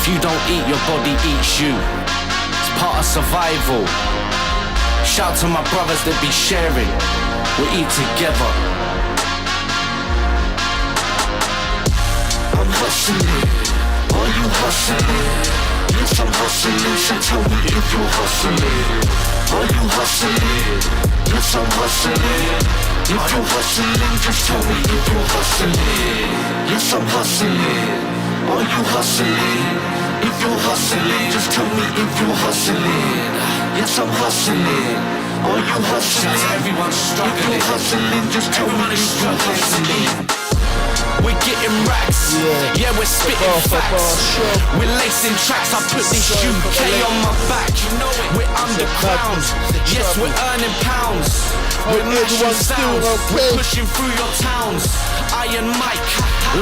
If you don't eat, your body eats you. It's part of survival. Shout to my brothers that be sharing. We eat together. I'm hustling. Are you hustling? Yes, I'm hustling. So tell me if you're hustling. Are you hustling? Yes, I'm hustling. If you're hustling, just tell me if you're hustling. Yes, I'm hustling. Are you hustling? If you're hustling, just tell me if you're hustling. Yes, I'm hustling. Are you hustling? Everyone's struggling. If you're hustling, just tell me if you're hustling. We're getting racks, yeah, we're spitting facts. We're lacing tracks, I put this UK on my back. We're underground, yes, we're earning pounds. We're mashing sounds, we're pushing through your towns. Iron Mike,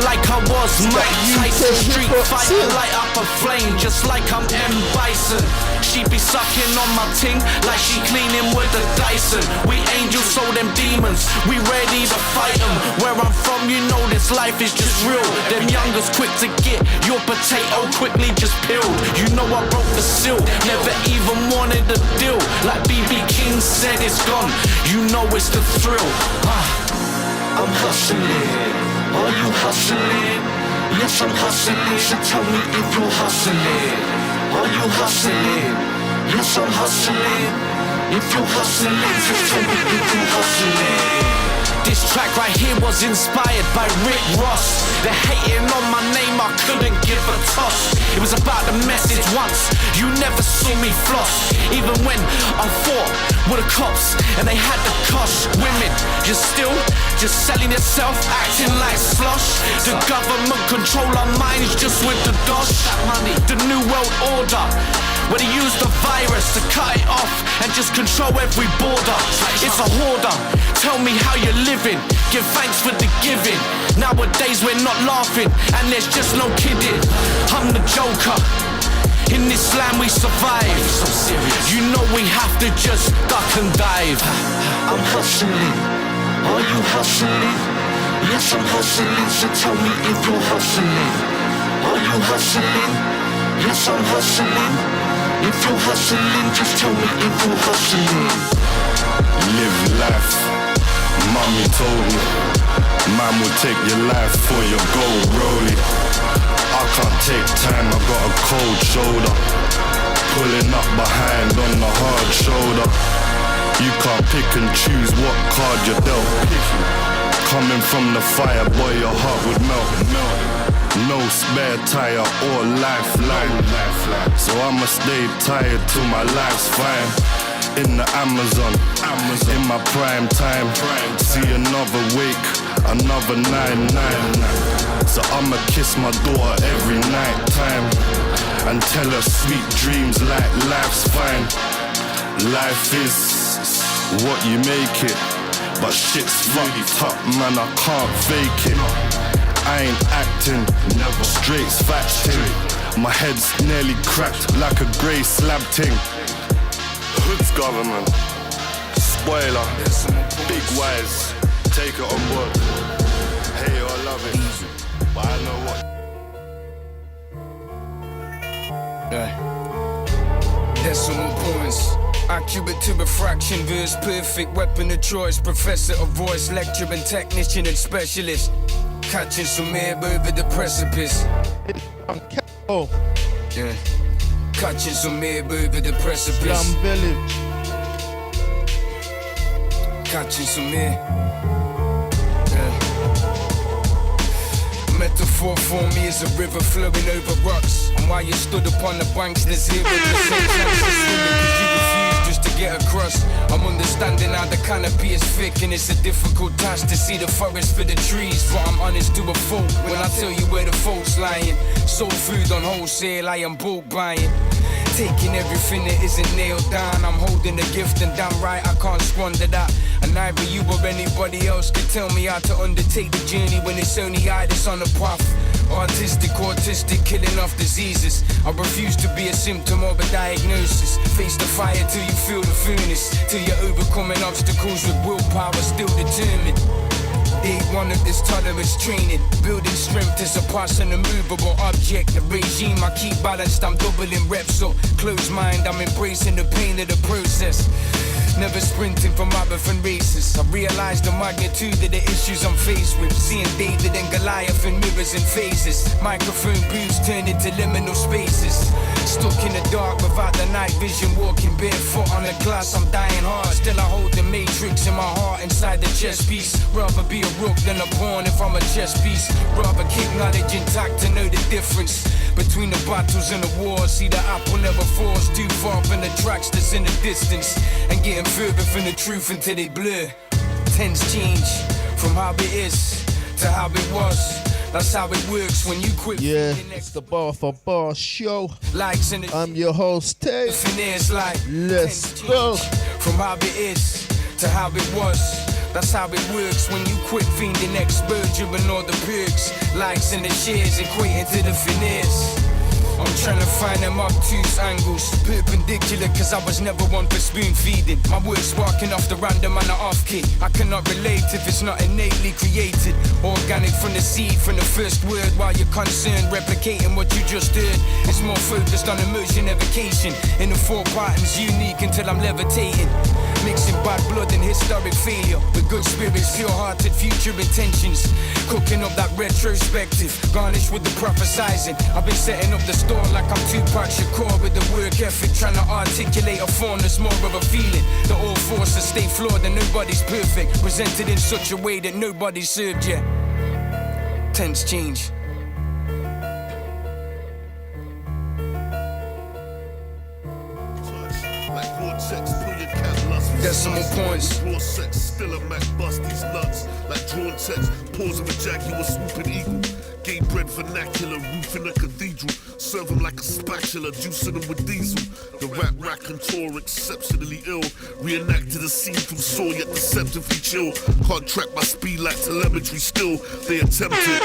like I was Mike Tyson. Street fighter, light up a flame, just like I'm M. Bison. She be sucking on my ting, like she cleaning with the Dyson. We angels, so them demons, we ready to fight them. Where I'm from, you know this life is just real. Them youngers quick to get your potato quickly just peeled. You know I broke the seal, never even wanted a deal. Like BB King said, it's gone. You know it's the thrill. I'm hustling. Are you hustling? Yes, I'm hustling. So tell me if you're hustling. Are you hustling? Yes, I'm hustling. If you're hustling, just tell me if you're hustling. This track right here was inspired by Rick Ross. They're hating on my name, I couldn't give a toss. It was about the message once, you never saw me floss. Even when I fought with the cops and they had the cost. Women, just selling yourself, acting like slosh. The government control our minds just with the dosh. The new world order, where they use the virus to cut it off and just control every border. It's a hoarder, tell me how you're living. Give thanks for the giving. Nowadays we're not laughing and there's just no kidding. I'm the joker, in this land we survive. You know we have to just duck and dive. I'm hustling, are you hustling? Yes, I'm hustling, so tell me if you're hustling. Are you hustling? Yes, I'm hustling. If you're hustling, just tell me if you're hustling. Live life, mommy told me. Man will take your life for your gold rollie. I can't take time, I got a cold shoulder. Pulling up behind on the hard shoulder. You can't pick and choose what card you're dealt. Coming from the fire, boy, your heart would melt. No spare tire or lifeline. So I'ma stay tired till my life's fine. In the Amazon, in my prime time. See another wake, another 9-9. So I'ma kiss my daughter every night time and tell her sweet dreams like life's fine. Life is what you make it, but shit's fucked up, man, I can't fake it. I ain't acting, never straight's facting. My head's nearly cracked like a grey slab ting. Hood's government, spoiler, big wise, take it on board. Hey, I love it, but I know what. Decimal points, accurate to a fraction, verse perfect, weapon of choice, professor of voice, lecturer, technician and specialist. Catching some air over the precipice. Oh, yeah. Catching some air over the precipice. Slum Village. Catching some air. Yeah. Metaphor for me is a river flowing over rocks. And while you stood upon the banks, there's 0% chance of swimming, 'cause you refused just to get across. I'm understanding how the canopy is thick and it's a difficult task to see the forest for the trees. But I'm honest to a fault when I tell you where the fault's lying. Soul food on wholesale, I am bulk buying. Taking everything that isn't nailed down. I'm holding the gift and damn right I can't squander that. And neither you or anybody else can tell me how to undertake the journey when it's only I that's on the path. Artistic, autistic, killing off diseases. I refuse to be a symptom of a diagnosis. Face the fire till you feel the furnace, till you're overcoming obstacles with willpower still determined. Day one of this tolerance training, building strength is a pass an immovable object. The regime I keep balanced, I'm doubling reps. So close mind, I'm embracing the pain of the process. Never sprinting from marathon races. I realize the magnitude of the issues I'm faced with. Seeing David and Goliath in mirrors and phases. Microphone booths turned into liminal spaces. Stuck in the dark without the night vision. Walking barefoot on the glass, I'm dying hard. Still I hold the matrix in my heart inside the chess piece. Rather be a rook than a pawn if I'm a chess piece. Rather keep knowledge intact to know the difference between the battles and the wars. See the apple never falls too far from the tracks that's in the distance. And getting further from the truth until they blur. Tends change from how it is to how it was. That's how it works when you quit. Yeah, it's the BAR4BAR show. Likes in the I'm your host, Taise. Like, let's go. From how it is to how it was. That's how it works when you quit fiending exposure and all the perks. Likes and the shares equating to the finesse. I'm trying to find them obtuse angles, perpendicular, cause I was never one for spoon feeding. My words sparking off the random and the off key. I cannot relate if it's not innately created. Organic from the seed, from the first word. While you're concerned replicating what you just heard. It's more focused on emotion evocation. In the four patterns, unique until I'm levitating. Mixing bad blood and historic failure with good spirits, pure-hearted future intentions. Cooking up that retrospective, garnished with the prophesizing. I've been setting up the store like I'm Tupac Shakur with the work ethic, trying to articulate a form that's more of a feeling. The all forces stay flawed and nobody's perfect, presented in such a way that nobody's served yet. Tense change. Decimal points. Raw sex, still a Mac bust these nuts. Like drawn text, pause of a jaguar, swooping eagle. Gay bread vernacular, roof in a cathedral. Serve them like a spatula, juicing them with diesel. The rap raconteur, exceptionally ill. Reenacted a scene from Saw, yet deceptively chill. Can't track my speed like telemetry still. They attempted,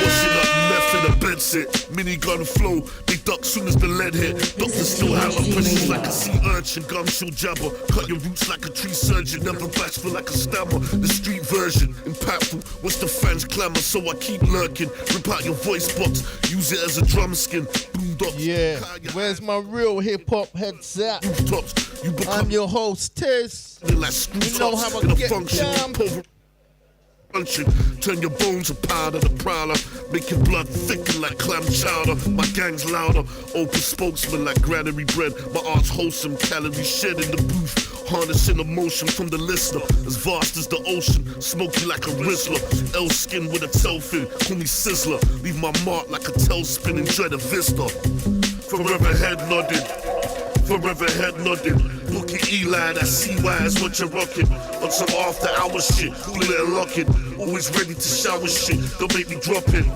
washing up meth in a bedsit. Minigun flow, they duck soon as the lead hit. Doctors still have a precious like a sea urchin. Gum she'll jabber, cut your roots like a tree surgeon. Never bashful like a stammer. The street version, impactful. What's the fans clamor? So I keep lurking. Rip out your voice box, use it as a drum skin. Boondocks. Yeah, where's my real hip-hop heads at? I'm your host, Taise. You know how I get down. Turn your bones to powder, the prowler. Make your blood thicken like clam chowder. My gang's louder, open spokesman like granary bread. My art's wholesome, calorie shed in the booth. Harnessing emotion from the listener, as vast as the ocean, smoky like a Rizzler. L skin with a tail fin, call me Sizzler. Leave my mark like a tailspin, enjoy the vista. Forever head nodding, forever head nodding. Bookie Eli, that CY is what you're rocking. On some after hours shit, cool it and lock it. Always ready to shower shit, don't make me drop it.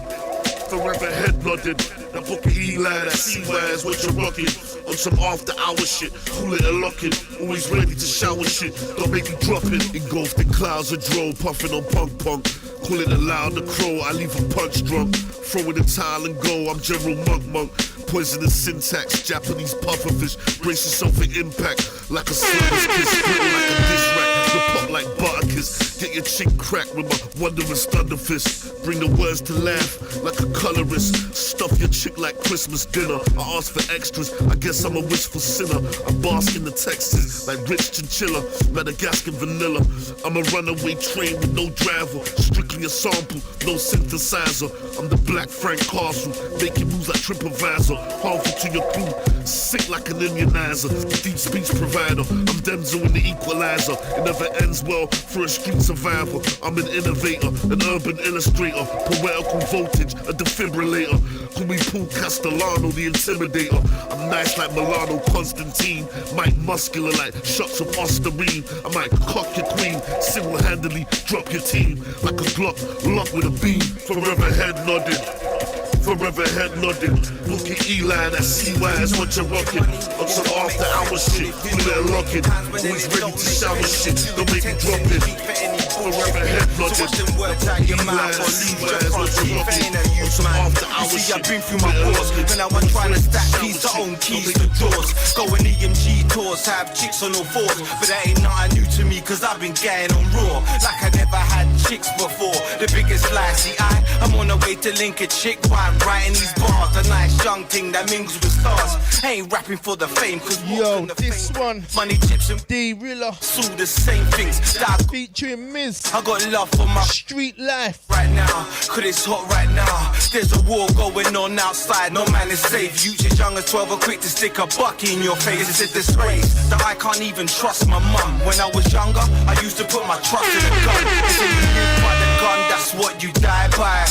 Forever head nodding, that Bookie Eli, that CY is what you're rocking. On some after hours shit, cool it and lock it. Always ready to shower shit, don't make me drop it. Engulfed in clouds of drone, puffing on punk. Call it aloud, the crow, I leave a punch drunk. Throw in the towel and go, I'm General Monk. Poisonous syntax, Japanese pufferfish. Brace yourself for impact, like a slugger's kiss. Spittle like a dish rack, the pot like butter kiss. Get your chick cracked with my wondrous thunder fist. Bring the words to laugh, like a colorist. Stuff your chick like Christmas dinner. I ask for extras, I guess I'm a wishful sinner. I bask in the Texas, like rich chinchilla. Madagascar vanilla. I'm a runaway train with no driver. Strictly a sample, no synthesizer. I'm the Black Frank Castle, making moves like TripAdvisor. Harmful to your crew, sick like an immunizer. Deep speech provider, I'm Denzel in the equalizer. It never ends well for a street survivor. I'm an innovator, an urban illustrator. Poetical voltage, a defibrillator. Call me Paul Castellano, the intimidator. I'm nice like Milano Constantine. Might muscular like shots of Osterine. I might cock your queen, single-handedly drop your team. Like a Glock, locked with a beam. Forever head nodding, forever head nodding. Bookie Eli, that CY is what you're rocking. On some after hours shit, you let it lock it. Always ready to shower shit, don't make me drop it. Forever head nodding. Bookie Eli, that CY is what you're rocking. On some after hours See, I've been through my wars. When I was trying to stack keys to own keys to doors. Going EMG tours, have chicks on all fours. But that ain't nothing new to me, cause I've been getting on raw. Like I never had chicks before. The biggest lie, see, I'm on the way to link a chick while I'm writing these bars. A nice young thing that mingles with stars. I ain't rapping for the fame, cause yo, this one, money, chips and D-Rilla, it's all the same things that featuring Miz. I got love for my street life right now, cause it's hot right now. There's a war going on outside, no man is safe. Youths as young as 12 are quick to stick a bucky in your face. It's a disgrace that I can't even trust my mum. When I was younger, I used to put my trust in a gun. They say you live by the gun, that's what you die by.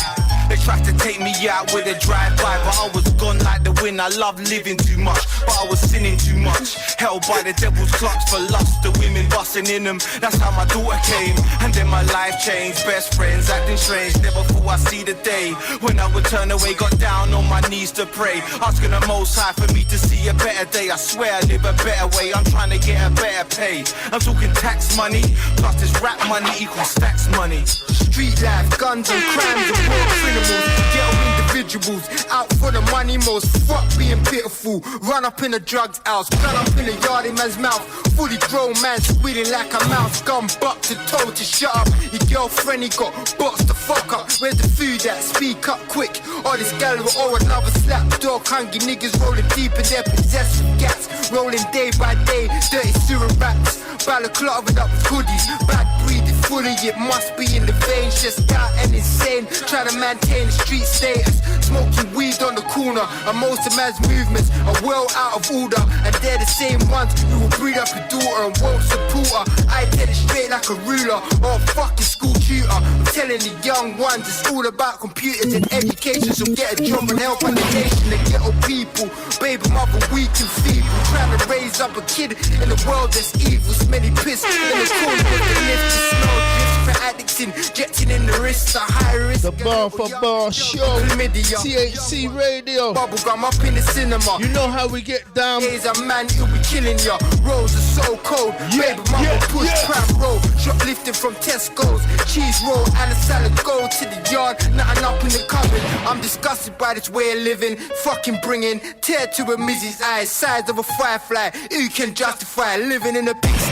They tried to take me out with a drive-by, but I was gone like the wind. I love living too much, but I was sinning too much. Held by the devil's clutch for lust, the women busting in them. That's how my daughter came, and then my life changed. Best friends acting strange, never thought I'd see the day when I would turn away, got down on my knees to pray, asking the Most High for me to see a better day. I swear I live a better way, I'm trying to get a better pay. I'm talking tax money, plus this rap money equals stacks money. Street life, guns and crimes and war criminals, ghetto individuals, out for the money most. Fuck being pitiful, run up in a drugs house, gun up in a yardie man's mouth, fully grown man squealing like a mouse, gun buck to toe to shut up. Your girlfriend he got boxed the fuck up. Where's the food at? Speak up quick, or this gal or another slap dog. Hungry niggas rolling deep in their possessive gats, rolling day by day, dirty sewer rats, balaclava up with hoodies, bad breed is fully, it must be in the veins, just out and insane, trying to maintain the street status, smoking weed on the corner, and most of man's movements are well out of order, and they're the same ones who will breed up a daughter and won't support her. I tell it straight like a ruler, or a fucking school tutor. I'm telling the young ones it's all about computers and education, so get a job and help on the nation. The ghetto people, baby mother weak and feeble, trying to raise up a kid in a world that's evil, smelly piss in the corner with the lift, the smell drifts for addicts injecting in the wrist, a high risk. The Bar for Bar show, THC Radio. Bubblegum up in the cinema. You know how we get down. He's a man who'll be killing ya. Roads are so cold. Baby mama push pram roll. Shoplifting from Tesco's. Cheese roll and a salad go to the yard. Nothing up in the cupboard. I'm disgusted by this way of living. Fucking bringing tear to a Mizzy's eyes. Size of a firefly. Who can justify living in a pigsty?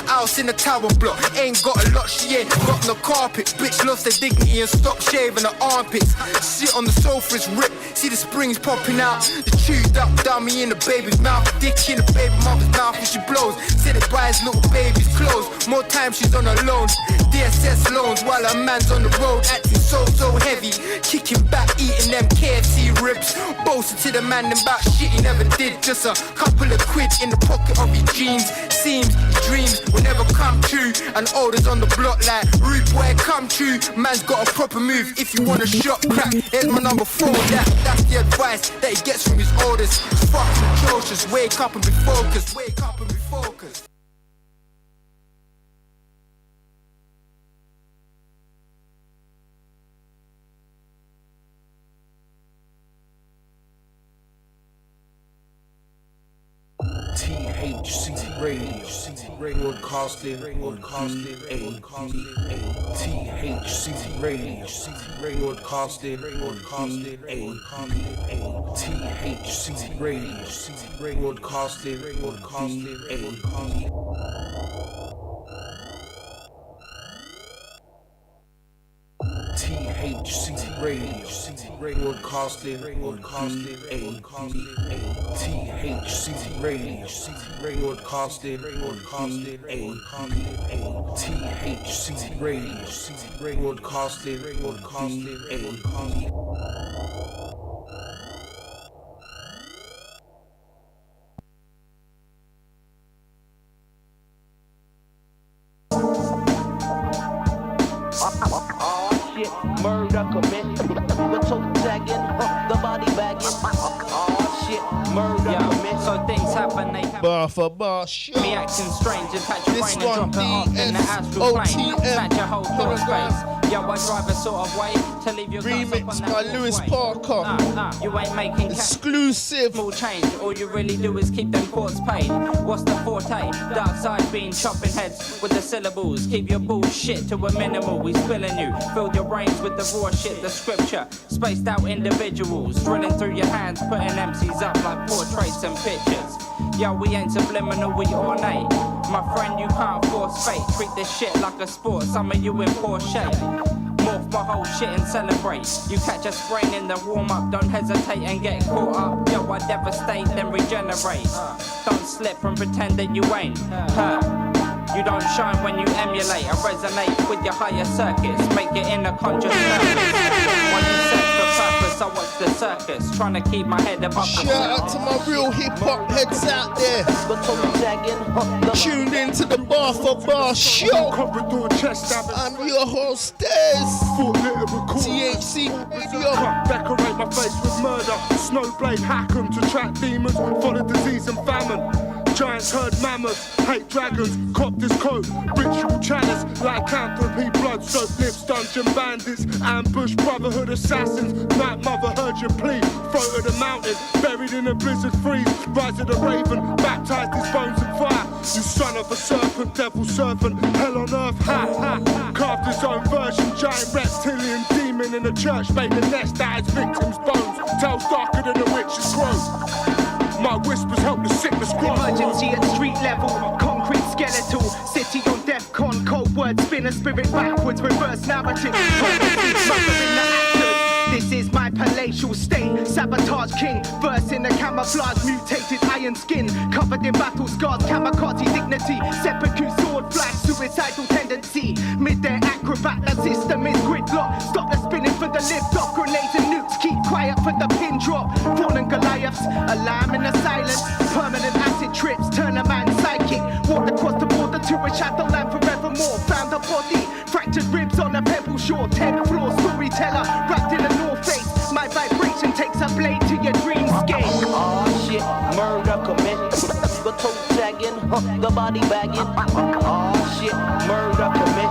House in a tower block. Ain't got a lot, she ain't got no carpet. Bitch lost her dignity and stopped shaving her armpits. Sit on the sofa, it's ripped. See the springs popping out. The chewed up dummy in the baby's mouth. Dick in the baby mother's mouth when she blows. Said it buys little baby's clothes. More time she's on her loan. DSS loans while her man's on the road. Acting so heavy. Kicking back, eating them KFC ribs. Boasting to the man about shit he never did. Just a couple of quid in the pocket of your jeans. Seems your dreams will never come true. And orders on the block like rude boy come true. Man's got a proper move if you want a shot crack. Here's my number 4. That's the advice that he gets from his orders. It's fucking atrocious. Wake up and be focused. Wake up and be focused. THC Radio, broadcasting on BAR4BAR. THC Radio, broadcasting on BAR4BAR. THC Radio, broadcasting on BAR4BAR. THC Radio, broadcasting on BAR4BAR. THC Radio, broadcasting on BAR4BAR. THC Radio, broadcasting on BAR4BAR. Murder commit, the toe tagging, the body bagging. Oh shit, murder commit. So things happen, they happen. Bar for Bar show. Me acting strange, and catch your This brain and one, drop it off in the astral plane. Snatch your whole thought space. Yo, I drive a sort of way to leave your remix by Lewis Parker. You ain't making exclusive. Small change, all you really do is keep them courts paid. What's the forte? Dark side being chopping heads with the syllables. Keep your bullshit to a minimal. We spilling you. Fill your brains with the raw shit, the scripture. Spaced out individuals, drilling through your hands, putting MCs up like portraits and pictures. Yo, we ain't subliminal, we ornate. My friend, you can't force fate. Treat this shit like a sport, some of you in poor shape. Morph my whole shit and celebrate. You catch a sprain in the warm-up, don't hesitate and get caught up. Yo, I devastate, then regenerate. Don't slip and pretend that you ain't hurt. You don't shine when you emulate. I resonate with your higher circuits. Make your inner conscious nervous. When you set the purpose, I watch the circus. Trying to keep my head above the shout out to my real hip-hop heads out there. Tuned into the BAR4BAR show. I'm your hostess, THC Radio. Decorate my face with murder. Snowblade, hack 'em to track demons. Follow disease and famine. Giants herd mammoths, hate dragons, cop this coat, ritual chalice, lycanthropy, blood soaked lips, dungeon bandits, ambush, brotherhood assassins, night mother heard your plea, throat of the mountain, buried in a blizzard freeze, rise of the raven, baptized his bones in fire, you son of a serpent, devil serpent, hell on earth, ha ha, carved his own version, giant reptilian demon in a church made a nest out his victims' bones, tales darker than a witch's crow. My whispers help the sickness grow. Emergency at street level, concrete skeletal. City on DEFCON, cold word, spin a spirit backwards, reverse narrative. Mother in the actors. This is my palatial state, sabotage king. Verse in a camouflage, mutated iron skin. Covered in battle scars, kamikaze dignity. Seppuku sword flash, suicidal tendency. Mid-air acrobat, the system is gridlock. Stop the spinning for the lift off. Grenades and nukes, keep quiet for the pin drop. Fallen Goliaths, a lamb in the silence. Permanent acid trips, turn a man psychic. Walked across the border to a shadowland forevermore. Found a body, fractured ribs on a pebble shore. 10th floor, storyteller, wrapped in a North Face. My vibration takes a blade to your dreamscape. Oh shit, murder commit. The toe tagging, the body bagging. Oh shit, murder commit.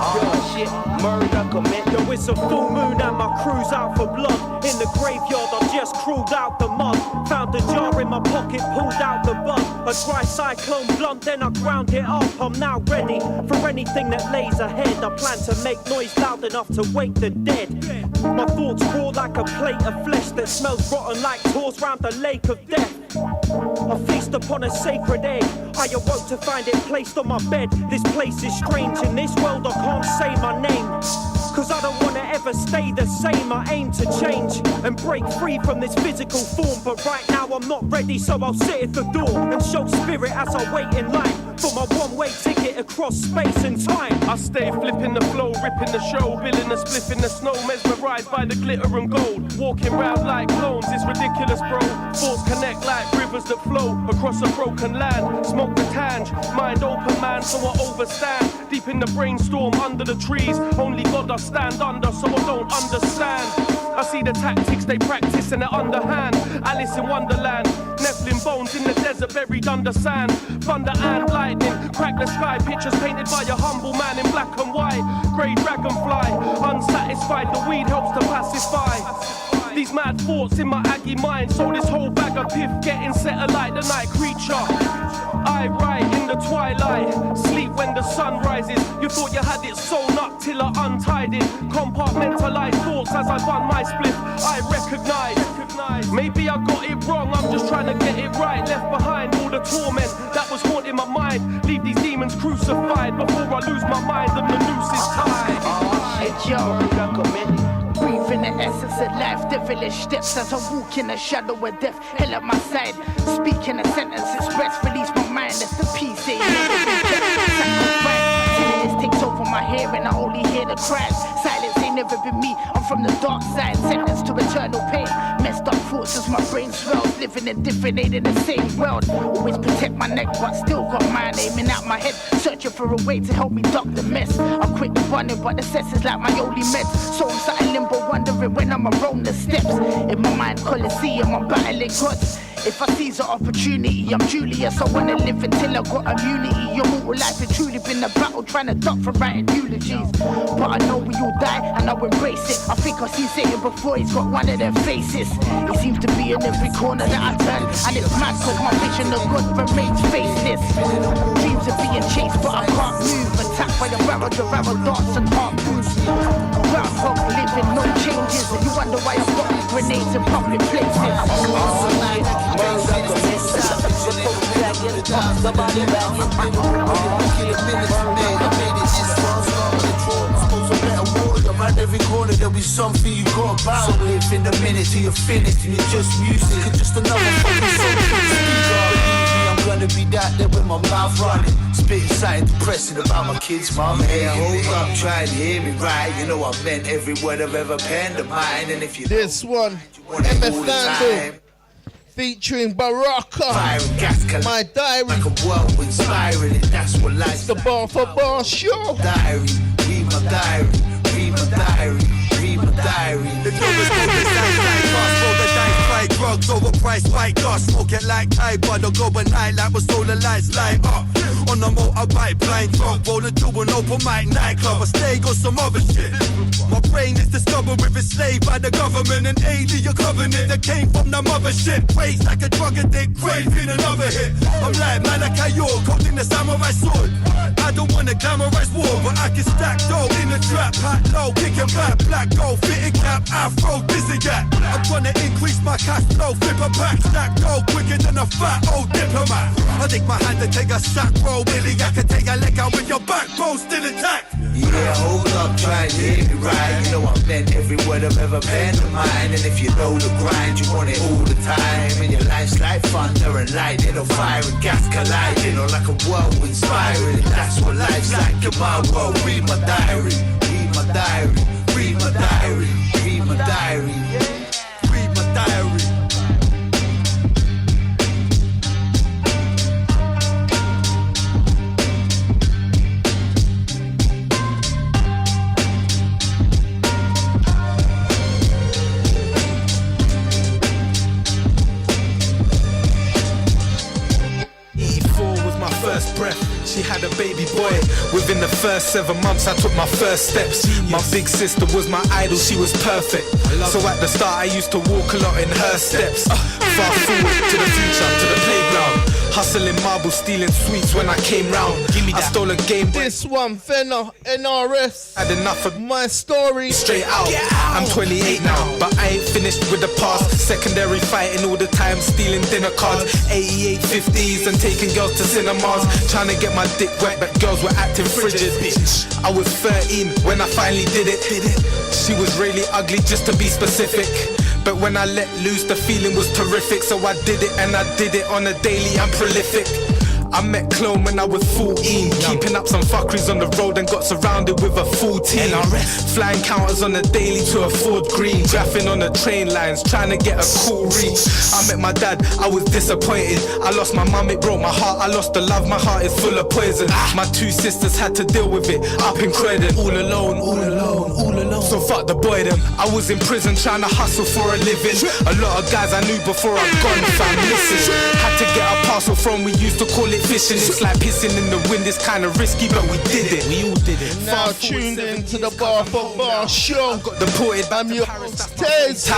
Oh shit, murder commit. Yo, it's a full moon and my crew's out for blood. In the graveyard, I just crawled out the mud. Found a jar in my pocket, pulled out the bud. A dry cyclone blunt, then I ground it up. I'm now ready for anything that lays ahead. I plan to make noise loud enough to wake the dead. My thoughts raw like a plate of flesh that smells rotten like tours round the lake of death. I feast upon a sacred egg. I awoke to find it placed on my bed. This place is strange. In this world I can't say my name, cause I don't wanna ever stay the same. I aim to change and break free from this physical form, but right now I'm not ready, so I'll sit at the door and show spirit as I wait in line for my one-way ticket across space and time. I stay flipping the flow, ripping the show, billing the spliff in the snow, mesmerized by the glitter and gold. Walking round like clones, it's ridiculous, bro. Thoughts connect like rivers that flow across a broken land. Smoke the tange, mind open, man, so I overstand. Deep in the brainstorm, under the trees, only God I stand under, so I don't understand. I see the tactics they practice and they're underhand. Alice in Wonderland, Nephilim bones in the desert buried under sand. Thunder and lightning, crack the sky. Pictures painted by a humble man in black and white. Grey dragonfly, unsatisfied, the weed helps to pacify these mad thoughts in my aggy mind. So this whole bag of piff getting set alight, the night creature. I write in the twilight, sleep when the sun rises. You thought you had it sewn up till I untied it. Compartmentalized thoughts as I bun my split. I recognize, maybe I got it wrong, I'm just trying to get it right. Left behind all the torment that was haunting my mind. Leave these demons crucified before I lose my mind and the noose is tied. Oh shit, yo. Breathe in the essence of life, devilish steps as I walk in the shadow of death. Hell at my side, speaking a sentence, express, release my mind. That's the peace, ain't never been kept. Sacrifice, silliness takes over my hair and I only hear the cries. Silence ain't never been me, I'm from the dark side, sentenced to eternal pain. Messed up thoughts as my brain swells, living in different, ain't in the same world. Always protect my neck, but still got mine aiming at my head, searching for a way to help me duck the mess. I'm quick to run it, but the cess is like my only meds. So I'm sat in limbo, wondering when I'ma roam the steps. In my mind, Colosseum, I'm battling gods. If I seize an opportunity, I'm Julius. I wanna live until I got immunity. Your mortal life has truly been a battle, trying to duck from writing eulogies. But I know we all die, and I'll embrace it. I think I've seen Satan before, he's got one of their faces. He seems to be in every corner that I turn, and it's mad cause my vision of God remains faceless. Dreams are being chased, but I can't move. Attacked by the barrel darts and harpoons. Groundhog living, no changes. You wonder why I've got grenades in public places. Around every corner there'll be something you got about. So live in the minute till you're finished and you're just music and just another fucking song. I'm gonna be that there with my mouth running, spitting something depressing about my kids, mum. Hey, hold up, try and hear me right. You know I meant every word I've ever penned of mine. And if you this one, MF featuring BAR4BAR, my diary, like a whirlwind spiraling, that's what life's the BAR4BAR show. Diary, read my diary, read my diary, read my diary. The numbers go the dice like us, roll the dice, try drugs, overpriced white dust, smoke it like Thai, but don't go at night like with solar lights light up. On the motorbike, blind drunk, rolling through an open mic nightclub, I stay got some other shit. My brain is discovered with enslaved by the government and alien covenant that came from the mothership. Waste like a drug addict, craving another hit. I'm like Malakayo, holding the samurai sword. I don't wanna glamorize war, but I can stack dough in the trap, pat low, kicking back, black gold, fitting cap, afro, dizzy gap. I'm gonna increase my cash flow, flip a pack, stack dough quicker than a fat old diplomat. I think my hand to take a sack roll, Billy, I can take a leg out with your backbone still intact. Yeah, hold up, try and hear me right. You know I meant every word I've ever penned of mine. And if you know the grind, you want it all the time. And your life's like thunder and lightning, or fire and gas colliding, or like a whirlwind spiraling. That's what life's like in my world. Read my diary, read my diary, read my diary, read my diary, read my diary. Breath. She had a baby boy. Within the first 7 months I took my first steps. My big sister was my idol, she was perfect. So at the start I used to walk a lot in her steps. Fast forward to the future, to the playground. Hustling marbles, stealing sweets when I came round. I stole a game. This one, Fenner, NRS. Had enough of my story. Straight out. I'm 28 now, but I ain't finished with the past. Secondary fighting all the time, stealing dinner cards. 88 50s and taking girls to cinemas. Trying to get my dick wet, but girls were acting frigid. I was 13 when I finally did it. She was really ugly, just to be specific. But when I let loose, the feeling was terrific. So I did it, and I did it on a daily. I'm prolific. I met Clone when I was 14, keeping up some fuckeries on the road and got surrounded with a full team. Flying counters on the daily to afford green, graphing on the train lines, trying to get a cool reach. I met my dad, I was disappointed. I lost my mum, it broke my heart. I lost the love, my heart is full of poison. My 2 sisters had to deal with it, up in Croydon, all alone, all alone, all alone. So fuck the boy them. I was in prison trying to hustle for a living. A lot of guys I knew before I gone, fam, listen. Had to get a parcel from, we used to call it fishing. It's like pissing in the wind, it's kinda risky, but we did it. We all did it. Now tuned into the BAR4BAR show. Got deported. I'm your host, Taise.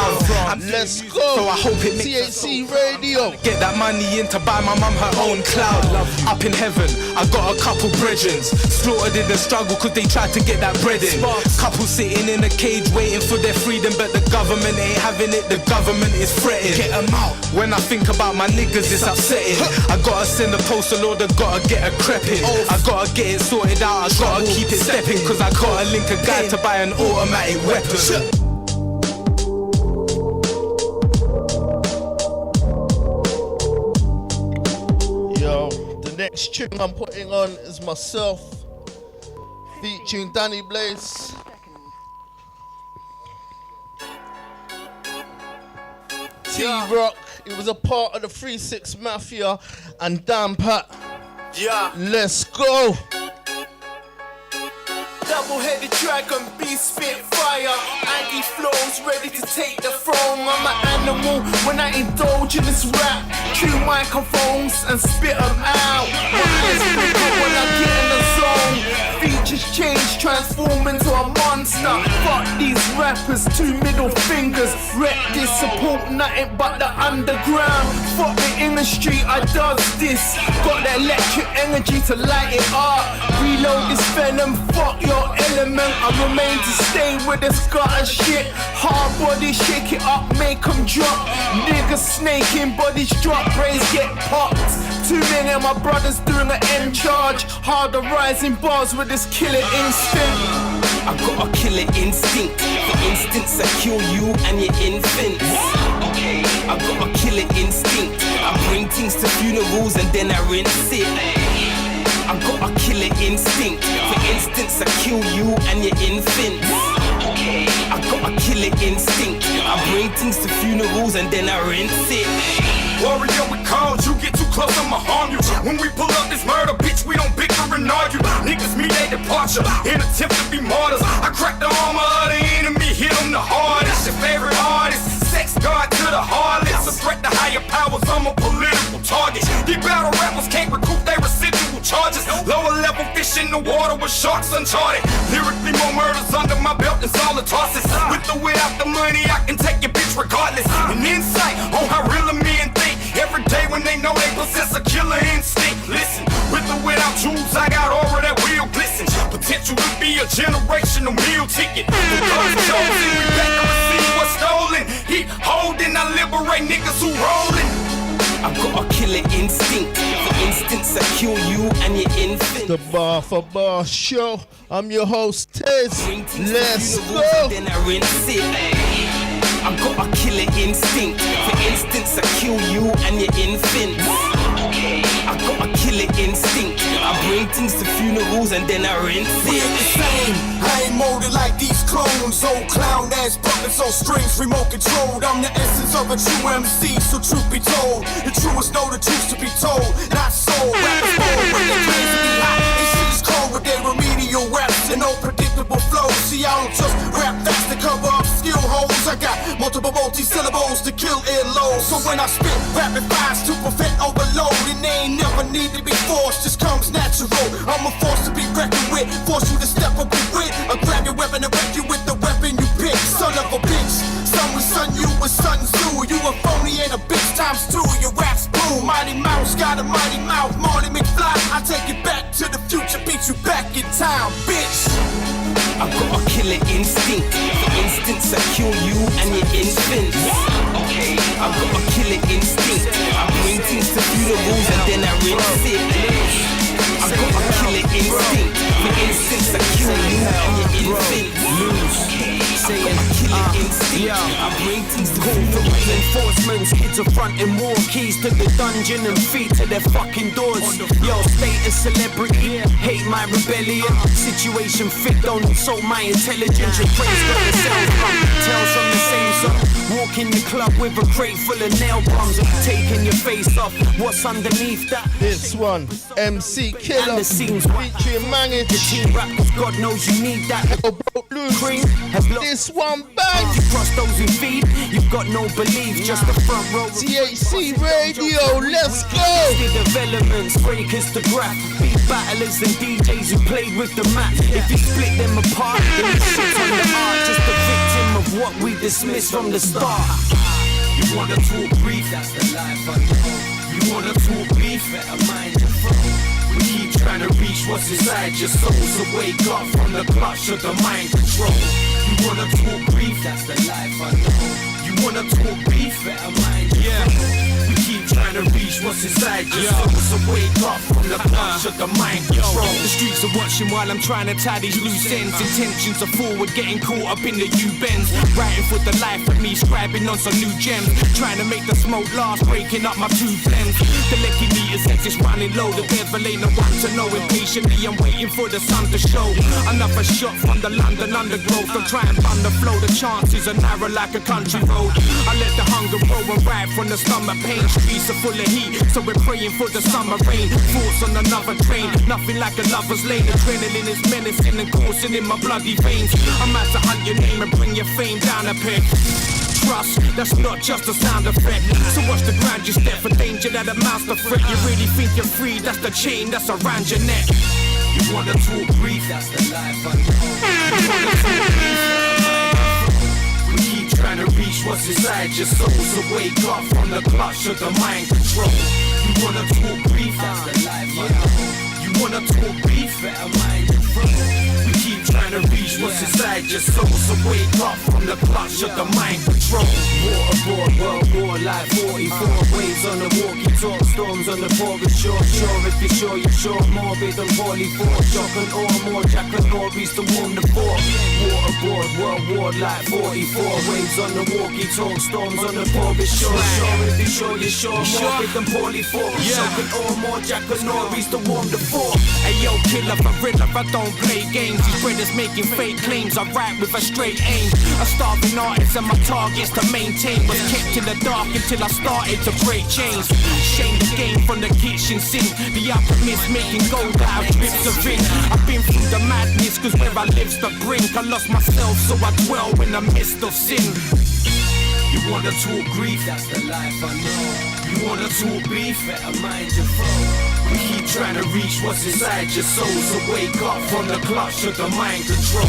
Let's go. So I hope it makes THC Radio. Get that money in to buy my mum her own cloud. Up in heaven, I got a couple brethrens. Slaughtered in the struggle cause they tried to get that bread in. Couple sitting in a cage waiting for their freedom, but the government ain't having it, the government is fretting. Get them out. When I think about my niggas, it's upsetting. I gotta send a postal order, gotta get a crepping. I gotta get it sorted out, I gotta keep it stepping. Cause I gotta link a guy to buy an automatic weapon. Yo, the next tune I'm putting on is myself, featuring Danny Blaze. T-Rock, it was a part of the 3-6 Mafia and Dan Pat. Yeah. Let's go. Double-headed dragon, beast spit fire. Andy flows, ready to take the throne. I'm an minimal when I indulge in this rap. Chew microphones and spit them out. My eyes flicker when I get in the zone. Features change, transform into a monster. Fuck these rappers, 2 middle fingers. Rep this, support nothing but the underground. Fuck the industry, I does this. Got the electric energy to light it up. Reload this venom, fuck your element. I remain to stay with this gutter shit. Hard body, shake it up, make them drop. Niggas snaking, bodies drop, brains get popped. 2 many of my brothers doing an end charge. Harder rising bars with this killer instinct. I got a killer instinct. For instance, I kill you and your infants. Okay. I got a killer instinct. I bring things to funerals and then I rinse it. I got a killer instinct. For instance, I kill you and your infants. Okay. I got a killer instinct. I bring things to funerals and then I rinse it. Warrior, we called you, get too close, I'ma harm you. When we pull up this murder, bitch, we don't bicker and argue. Niggas meet their departure, in attempt to be martyrs. I crack the armor of the enemy, hit them the hardest. Your favorite artist, sex god to the harlots. A threat to higher powers, I'm a political target. These battle rappers can't recoup their residual charges. Lower level fish in the water with sharks uncharted. Lyrically more murders under my belt than solid tosses. With or without the money, I can take your bitch regardless. An insight on how real a men think. Every day when they know they possess a killer instinct. Listen, with or without jewels, I got aura that wheel glisten. Potential to be a generational meal ticket. Because chosen, we back to receive what's stolen. He holding, I liberate niggas who rollin'. I got a killer instinct. For instance, I kill you and your infant. The BAR4BAR show. I'm your host, Taise. Let's go. Then I rinse it. I got a killer instinct. For instance, I kill you and your infants. Okay. I got a killer instinct. I bring things to funerals and then I rinse it. We ain't the same. I ain't molded like these clones. Old clown ass puppets on strings, remote controlled. I'm the essence of a true MC, so truth be told, the truest know the truth to be told, not sold. Rappers bold when they claim to be hot. They shit's cold with their remedial raps and unpredictable flows. See, I don't just rap fast to cover up skill holes. I got multiple multi-syllables to kill earlobes. So when I spit rapid fires to prevent overload, and they ain't never need to be forced, just comes natural. I'm a force to be reckoned with, force you to step up and wit. I'll grab your weapon and wreck you with the weapon you pick. Son of a bitch, son we son you with Sun Tzu. You a phony and a bitch times 2. Your rap's boom. Mighty Mouse got a mighty mouth. Marty McFly, I take it back to the future, beat you back in time, bitch. I got a killer instinct. For instance, I kill you and your infants. Okay. I got a killer instinct. I bring things to funerals and then I rinse it. I got a killer instinct. For instance, I kill you and your infants. I got a killer instinct. I bring things to funerals. Enforcements, kids are fronting war. Keys to the dungeon and feet to their fucking doors. Yo, status celebrity, hate my rebellion. Situation fit, don't insult my intelligence. Your praise got the sound from tales from the same song. Walk in the club with a crate full of nail bombs. Taking your face off, what's underneath that? This one, MC Killer, and the scenes featuring Mangage. The team rappers, God knows you need that. Cream has blocked. This one bang. You cross those who feed, you've got no belief, just the front row. THC Radio, let's go. The developments, breakers to graph, beat battlers and DJs who played with the map. If you split them apart, then you shit on the art. Just a victim of what we dismissed from the start. You wanna talk brief, that's the life I know. You wanna talk beef, better mind your phone. We keep trying to reach what's inside your soul, so wake up from the clutch of the mind control. You wanna talk brief, that's the life I know. You wanna talk beef, better mind your phone. We keep trying to reach what's inside your soul, so wake up from the clutch of the mind control. The streets are watching while I'm trying to tie these loose ends. Intentions are forward, getting caught up in the U-bends. Writing for the life of me, scribing on some new gems. Trying to make the smoke last, breaking up my 2 blends. The lecky meter says it's running low, the devil ain't no one to know. Impatiently I'm waiting for the sun to show. Another shot from the London undergrowth. I'm trying to run the flow, the chances are narrow like a country road. I let the hunger roll and ride from the stomach pain. Streets are full of heat, so we're praying for the summer rain. Thoughts on another train, nothing like a lover's lane. Adrenaline is menacing and coursing in my bloody veins. I'm out to hunt your name and bring your fame down a peg. trust. That's not just a sound effect. So watch the ground you step for danger that amounts to threat. You really think you're free? That's the chain that's around your neck. You wanna talk brief? That's the life I know. You wanna talk brief? We keep trying to reach what's inside your soul. So wake up from the clutch of the mind control. You wanna talk brief? That's the life I know. You wanna talk beef? Better mind your flow. We keep trying to reach what's inside your soul. So wake up from the clutch of the mind control. Waterboard, world war, like 44 waves on the walkie-talk, storms on the porous shore. Sure, if you're sure, you're sure. Morbid and poorly fought. Shock and awe, more Jack and Norby's to warm the fort. Waterboard, world war, like 44 waves on the walkie-talk, storms on the porous shore. Sure, if you're sure, you're sure. Morbid and poorly fought. Shock and awe, more Jack and Norby's to warm the fort. Hey yo, killer, gorilla, I don't play games. These brothers making fake claims. I rap with a straight aim. A starving artist and my targets to maintain was kept in the dark until I started to break chains. Shame the game from the kitchen sink. The alchemist making gold out of drips of ink. I've been through the madness, cause where I live's the brink. I lost myself, so I dwell in the midst of sin. You wanna talk grief? That's the life I know. You wanna talk beef? Better mind your flow. We keep trying to reach what's inside your soul. So wake up from the clutch of the mind control.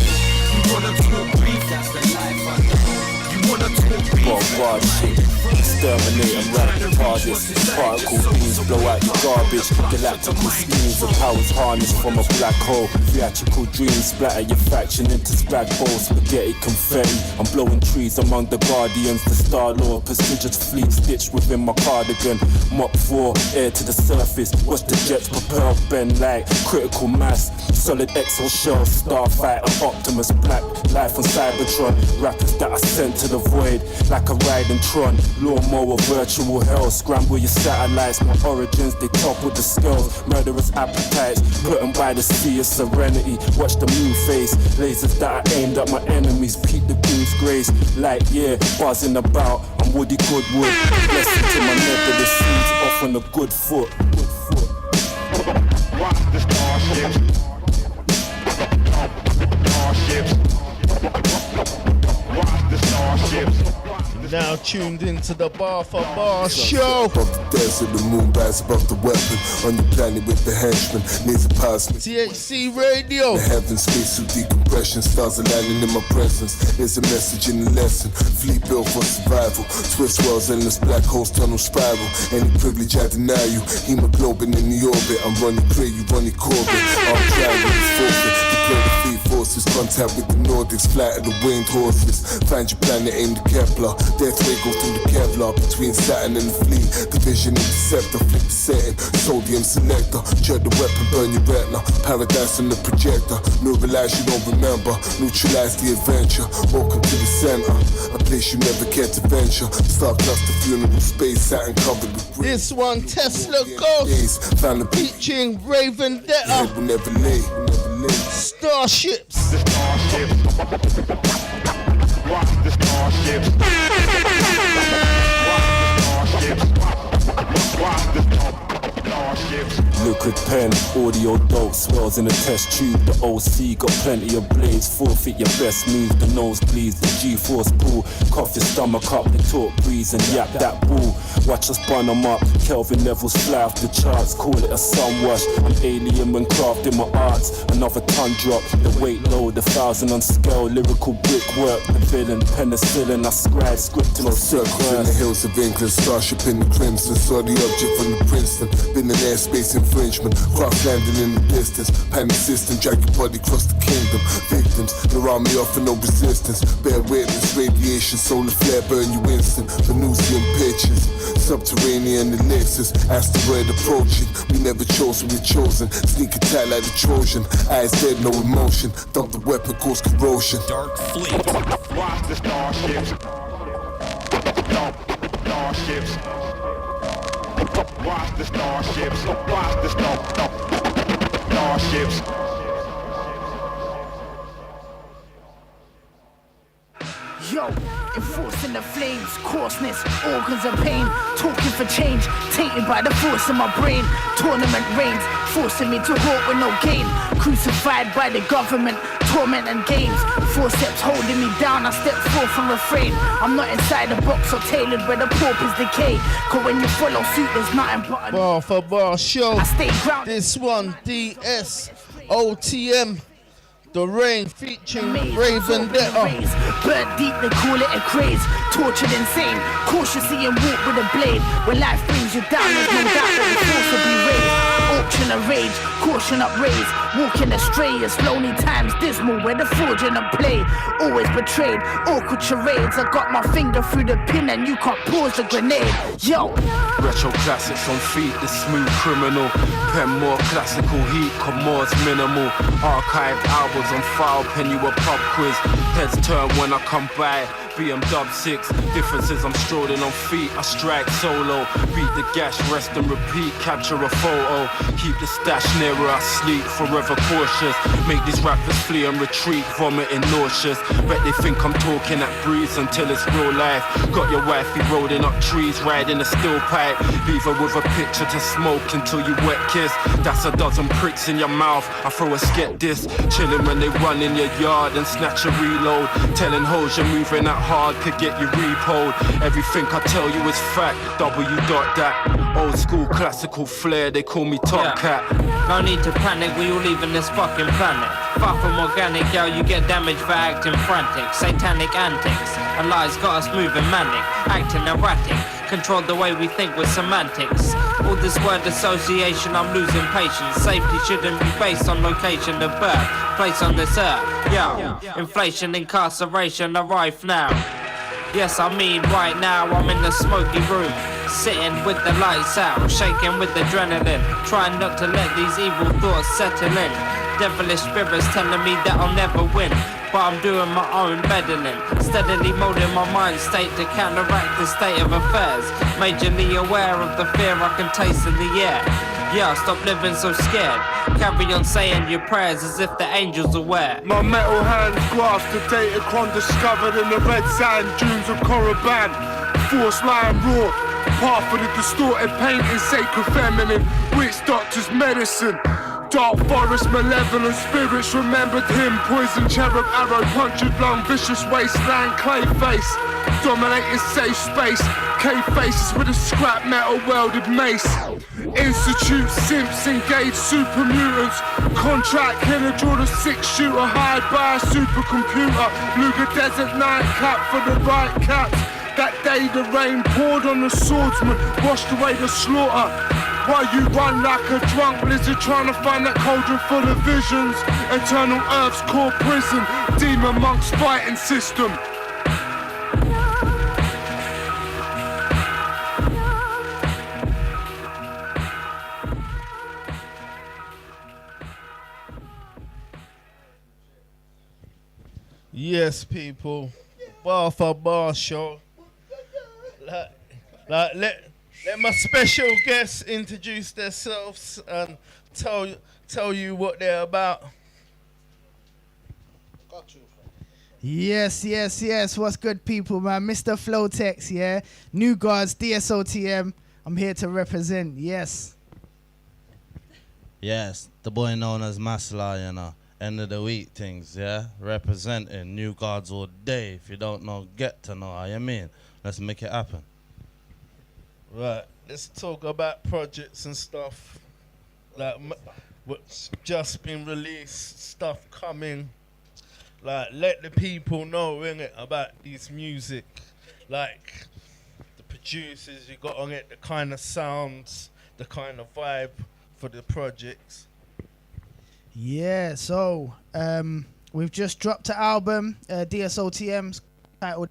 You wanna talk beef? That's the life I know. You wanna talk beef? BAR4BAR shit. Exterminate and radical targets. Particle beams blow out your garbage. Galactical schemes of powers harnessed from a black hole. Theatrical dreams splatter your faction into spag bowls. Spaghetti confetti. I'm blowing trees among the guardians. The Star Lord, prestigious fleet stitched within my cardigan. Mach 4, air to the surface. Watch the jets propel, bend like critical mass. Solid exo shell, Starfighter, Optimus, Black Life on Cybertron. Rappers that I sent to the void like a riding Tron. Lawnmower, virtual hell. Scramble your satellites. My origins, they topple the scales. Murderous appetites, put them by the sea of serenity. Watch the moon face. Lasers that I aimed at my enemies. Peep the beam's grace. Light year, buzzing about. I'm Woody Goodwood. Blessing to my nebulous seeds. Off on a good foot. Watch the starships. Watch the starships. Now tuned into the BAR4BAR show. Above the desert, the moon rise above the weapon. On your planet with the henchmen, needs a past me. THC Radio. The heavens, space through decompression. Stars aligning in my presence. There's a message in the lesson. Fleet built for survival. Twist wells, endless black holes, tunnel spiral. Any privilege I deny you. Hemoglobin in the orbit. I'm running clear, you running Corbin. I'm driving the forfeit. Deploy the fleet forces. Contact with the Nordics. Flight of the winged horses. Find your planet, aim the Kepler. Death ray go through the Kevlar between Saturn and the fleet. Division interceptor, flip the setting. Sodium selector, jerk the weapon, burn your retina. Paradise on the projector. No realize you don't remember. Neutralize the adventure. Welcome to the center, a place you never cared to venture. Star cluster funeral space, Saturn covered with green. This one, Tesla Ghost, featuring Raven Detta. Will never lay, Starships. The starships. Watch the starships. Watch the starships. Liquid pen, audio dope, swells in a test tube. The OC got plenty of blades. Forfeit your best move, the nose bleeds, the G-force pull. Cough your stomach up, they talk breeze and yap that bull. Watch us bun them up, Kelvin levels fly off the charts. Call it a sun wash, I'm alien when crafting my arts. Another ton drop, the weight load, 1,000 on scale. Lyrical brickwork, the villain, penicillin. I scribe, scripting on circles in the hills of England. Starship in the crimson, saw the object from the Princeton. Been in airspace infringement, craft landing in the distance. Panic system, drag your body across the kingdom. Victims, around me offer no resistance. Bear witness, radiation, solar flare, burn you instant. Venusian pictures, subterranean elixirs. Asteroid approaching, we never chosen, we're chosen. Sneak attack like the Trojan, eyes dead, no emotion. Dump the weapon, cause corrosion. Dark fleet. Watch the starships. Starships. Watch the starships. Watch the starships. Yo, enforcing the flames, coarseness, organs of pain, talking for change, tainted by the force in my brain. Tournament reigns, forcing me to halt with no gain. Crucified by the government, torment and games. Forceps holding me down, I step forth and refrain. I'm not inside the box or tailored where the paupers decay. Cause when you follow suit, there's nothing but a Bar for bar show. I stay grounded. This one, DSOTM. The Rain featuring Raven Detta. Burnt deep, they call it a craze. Tortured insane, cautiously and walk with a blade. When life brings you down, there's no doubt that the force will be raised. Auction of rage, caution up raised. Walking astray, it's lonely times dismal where the fraudulent play. Always betrayed, awkward charades. I got my finger through the pin and you can't pause the grenade. Yo! Retro classics on feet, the smooth criminal. Pen more classical heat, Commore's minimal. Archived albums on file, pen you a pub quiz. Heads turn when I come by. BMW 6, differences I'm strolling on feet. I strike solo, beat the gash, rest and repeat. Capture a photo, keep the stash nearer I sleep. Forever cautious, make these rappers flee and retreat. Vomiting nauseous, bet they think I'm talking at breeze until it's real life. Got your wifey rolling up trees, riding a steel pipe. Leave her with a picture to smoke until you wet kiss. That's a dozen pricks in your mouth. I throw a sket this, chilling when they run in your yard and snatch a reload. Telling hoes you're moving that hard could get you repoed. Everything I tell you is fact. that. Old school classical flair. They call me Top Cat. No need to panic. We all leaving this fucking planet. Far from organic, yo, you get damaged for acting frantic. Satanic antics. And lies got us moving manic. Acting erratic. Control the way we think with semantics. All this word association, I'm losing patience. Safety shouldn't be based on location of birth. Place on this earth. Yo, inflation, incarceration, arrive now. Yes, I mean right now I'm in the smoky room, sitting with the lights out, shaking with adrenaline, trying not to let these evil thoughts settle in. Devilish spirits telling me that I'll never win, but I'm doing my own meddling, steadily molding my mind state to counteract the state of affairs. Majorly aware of the fear I can taste in the air. Yeah, stop living so scared. Carry on saying your prayers as if the angels are aware. My metal hands grasp the datacron discovered in the red sand dunes of Korriban. Force line raw, path for the distorted painting, sacred feminine, witch doctor's medicine. Dark forest, malevolent spirits remembered him. Poison cherub, arrow, punctured lung, vicious wasteland, clay face. Dominating safe space, cave faces with a scrap metal welded mace. Institute simps engage super mutants. Contract killer, draw the 6-shooter, hide by a supercomputer. Luger desert nightcap for the right caps. That day the rain poured on the swordsman, washed away the slaughter. While you run like a drunk blizzard, trying to find that cauldron full of visions. Eternal Earth's core prison, demon monks fighting system. Yes, people. Bar for bar show. Let my special guests introduce themselves and tell you what they're about. Yes. What's good, people, man? Mr. Flowtec, yeah. New Guards, DSOTM. I'm here to represent, yes. Yes, the boy known as Masla, you know. End of the week things, yeah? Representing New Guards all day. If you don't know, get to know how you mean. Let's make it happen. Right, let's talk about projects and stuff. Like what's just been released, stuff coming. Like, let the people know, innit, about this music. Like, the producers, you got on it, the kind of sounds, the kind of vibe for the projects. Yeah, so we've just dropped an album, DSOTM's titled.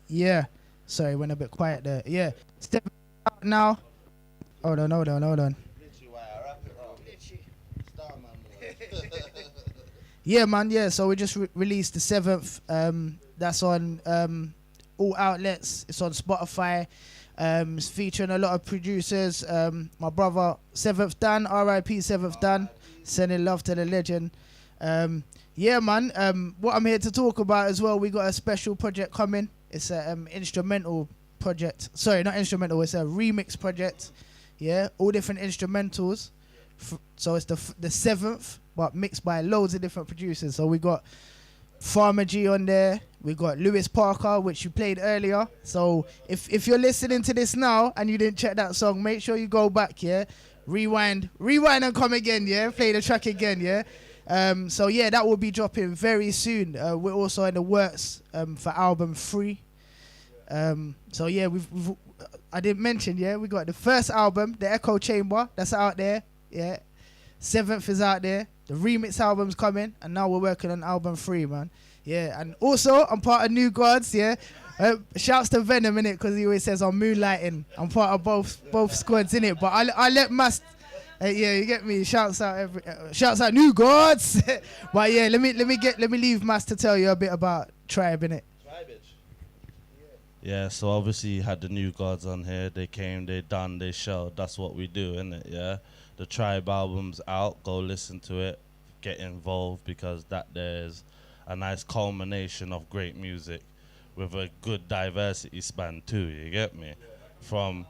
Yeah, sorry, went a bit quiet there. Yeah, step out now. Hold on. Yeah, man. Yeah, so we just released the 7th. That's on all outlets. It's on Spotify. It's featuring a lot of producers. My brother 7th Dan, R.I.P. 7th Dan, sending love to the legend. Yeah, man. What I'm here to talk about as well, we got a special project coming. It's an instrumental project. Sorry, not instrumental. It's a remix project. Yeah, all different instrumentals. So it's the 7th but mixed by loads of different producers. So we got Farmer G on there. We got Lewis Parker, which you played earlier. So if you're listening to this now and you didn't check that song, make sure you go back, yeah? Rewind and come again, yeah? Play the track again, yeah? So yeah, that will be dropping very soon. We're also in the works for album 3. So yeah, I didn't mention, yeah, we got the first album, The Echo Chamber, that's out there, yeah. 7th is out there. The remix album's coming, and now we're working on album 3, man. Yeah, and also I'm part of New Gods, yeah. Shouts to Venom in it, because he always says I'm moonlighting. I'm part of both squads in it, but I let Must. Yeah, you get me. Shouts out New Gods. But yeah, let me leave Mas to tell you a bit about Tribe in it. Yeah, so obviously you had the New Gods on here. They came, they done, they showed. That's what we do, innit? Yeah. The Tribe album's out. Go listen to it. Get involved, because there's a nice culmination of great music with a good diversity span too. You get me? From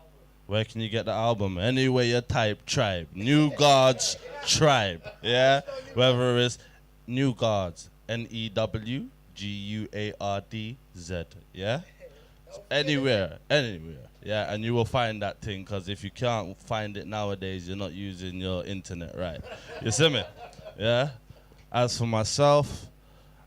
where can you get the album? Anywhere you type Tribe. New Gods Tribe. Yeah? Whether it's New Gods, NEWGUARDZ. Yeah? Anywhere. Yeah, and you will find that thing, because if you can't find it nowadays, you're not using your internet right. You see me? Yeah? As for myself,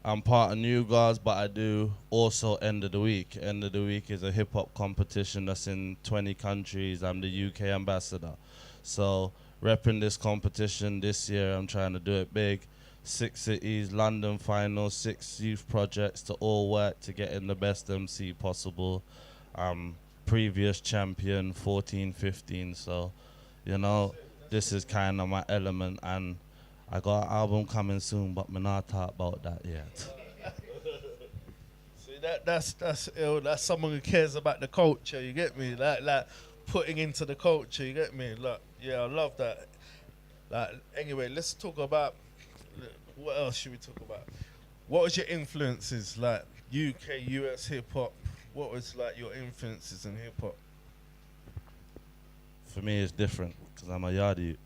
I'm part of New Gods, but I do also End of the Week. End of the Week is a hip-hop competition that's in 20 countries. I'm the UK ambassador. So, repping this competition this year, I'm trying to do it big. 6 cities, London final, 6 youth projects to all work to get in the best MC possible. Previous champion, 14, 15. So, you know, this is kind of my element, and I got an album coming soon, but me not talk about that yet. See, that's ill. That's someone who cares about the culture. You get me? Like putting into the culture. You get me? Like, yeah, I love that. Like, anyway, let's talk about what else should we talk about? What was your influences, like UK, US hip hop? What was like your influences in hip hop? For me, it's different because I'm a yardie.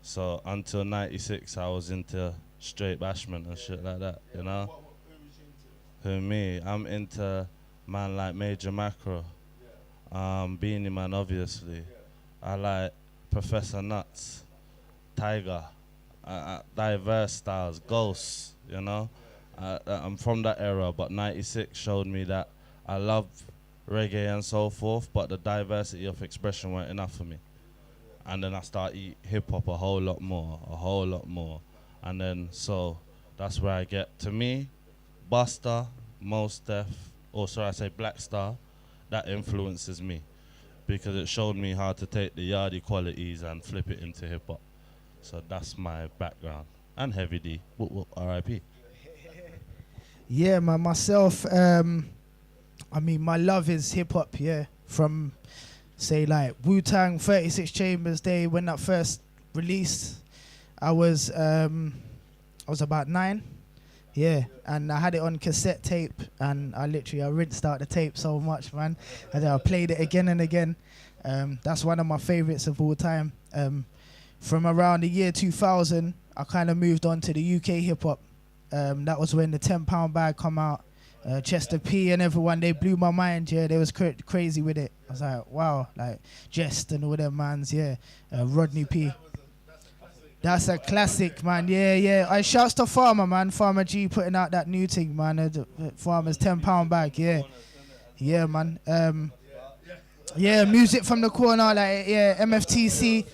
So until '96, I was into straight bashment and shit like that, you know? Who me? I'm into man like Major Macro, Beanie Man, obviously. I like Professor Nuts, Tiger, diverse styles, Ghosts, you know? I'm from that era, but '96 showed me that I love reggae and so forth, but the diversity of expression weren't enough for me. And then I started eat hip-hop a whole lot more. And then, so, that's where I get, to me, Busta, Mos Def, or should I say Black Star, that influences me. Because it showed me how to take the yardie qualities and flip it into hip-hop. So that's my background. And Heavy D, R.I.P. Yeah, man, myself, I mean, my love is hip-hop, yeah, from... say like Wu-Tang 36 Chambers Day when that first released. I was about 9, yeah, and I had it on cassette tape, and I rinsed out the tape so much, man, and I played it again and again. That's one of my favorites of all time. From around the year 2000, I kind of moved on to the UK hip hop. That was when the £10 bag come out. Chester P and everyone, they blew my mind, yeah, they was crazy with it. I was like, wow, like Jest and all them mans, yeah. Rodney P. That's a classic, man, yeah. I shouts to Farmer, man. Farmer G putting out that new thing, man. Farmer's £10 bag, yeah. Yeah, man. Yeah, music from the corner, like, yeah, MFTC.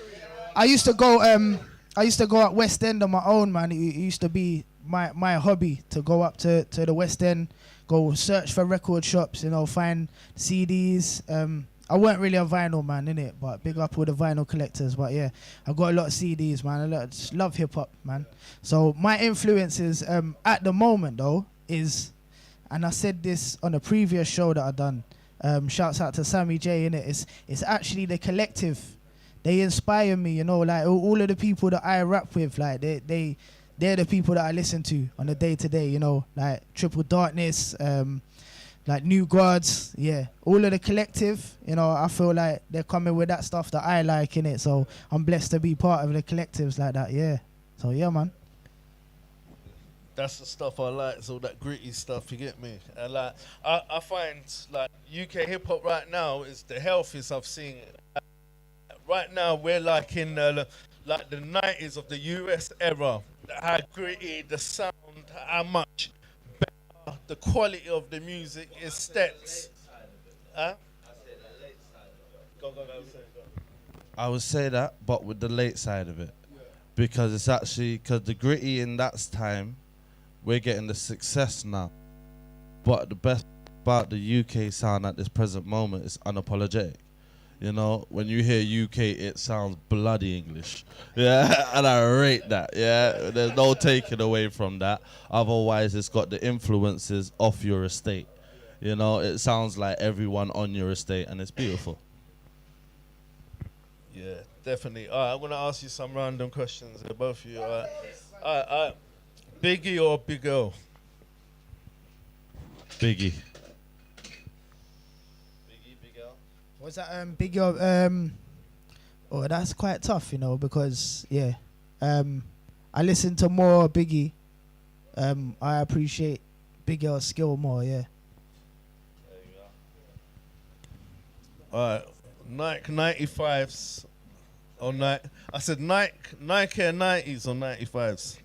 I used to go at West End on my own, man. It used to be my hobby to go up to the West End, go search for record shops, you know, find CDs. I weren't really a vinyl man, innit, but big up all the vinyl collectors. But yeah, I got a lot of CDs, man. I just love hip hop, man. So my influences at the moment though is, and I said this on a previous show that I done. Shouts out to Sammy J, innit. It's actually the collective. They inspire me, you know, like all of the people that I rap with, like they're the people that I listen to on a day-to-day, you know, like Triple Darkness, like New Gods, yeah. All of the collective, you know, I feel like they're coming with that stuff that I like, innit? So I'm blessed to be part of the collectives like that, yeah. So, yeah, man. that's the stuff I like. It's all that gritty stuff. You get me? And like, I find like UK hip hop right now is the healthiest I've seen. Right now, we're like in like the 90s of the US era. How gritty the sound, how much better the quality of the music is steps. Huh? Go. I would say that, but with the late side of it. Because it's actually, because the gritty in that time, we're getting the success now. But the best about the UK sound at this present moment is unapologetic. You know, when you hear UK, it sounds bloody English. Yeah, and I rate that, yeah. There's no taking away from that. Otherwise, it's got the influences off your estate. You know, it sounds like everyone on your estate, and it's beautiful. Yeah, definitely. All right, I'm going to ask you some random questions, both of you. All right. Biggie or Big L? Biggie. What's that? Big L. Oh, that's quite tough, you know, because I listen to more Biggie. I appreciate Big L's skill more. Yeah. All right, Nike 95s or Nike. I said Nike Air 90s or 95s.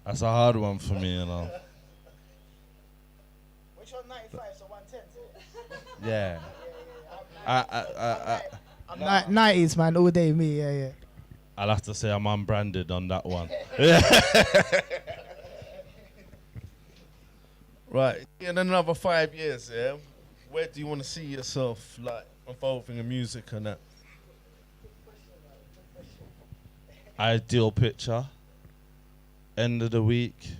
That's a hard one for me, you know. Which one? 95s or 110s? Yeah. I'm 90s, man, all day me. Yeah. I'll have to say I'm unbranded on that one. Right, in another 5 years, yeah, where do you want to see yourself, like, evolving in music and that? Ideal picture. End of the week.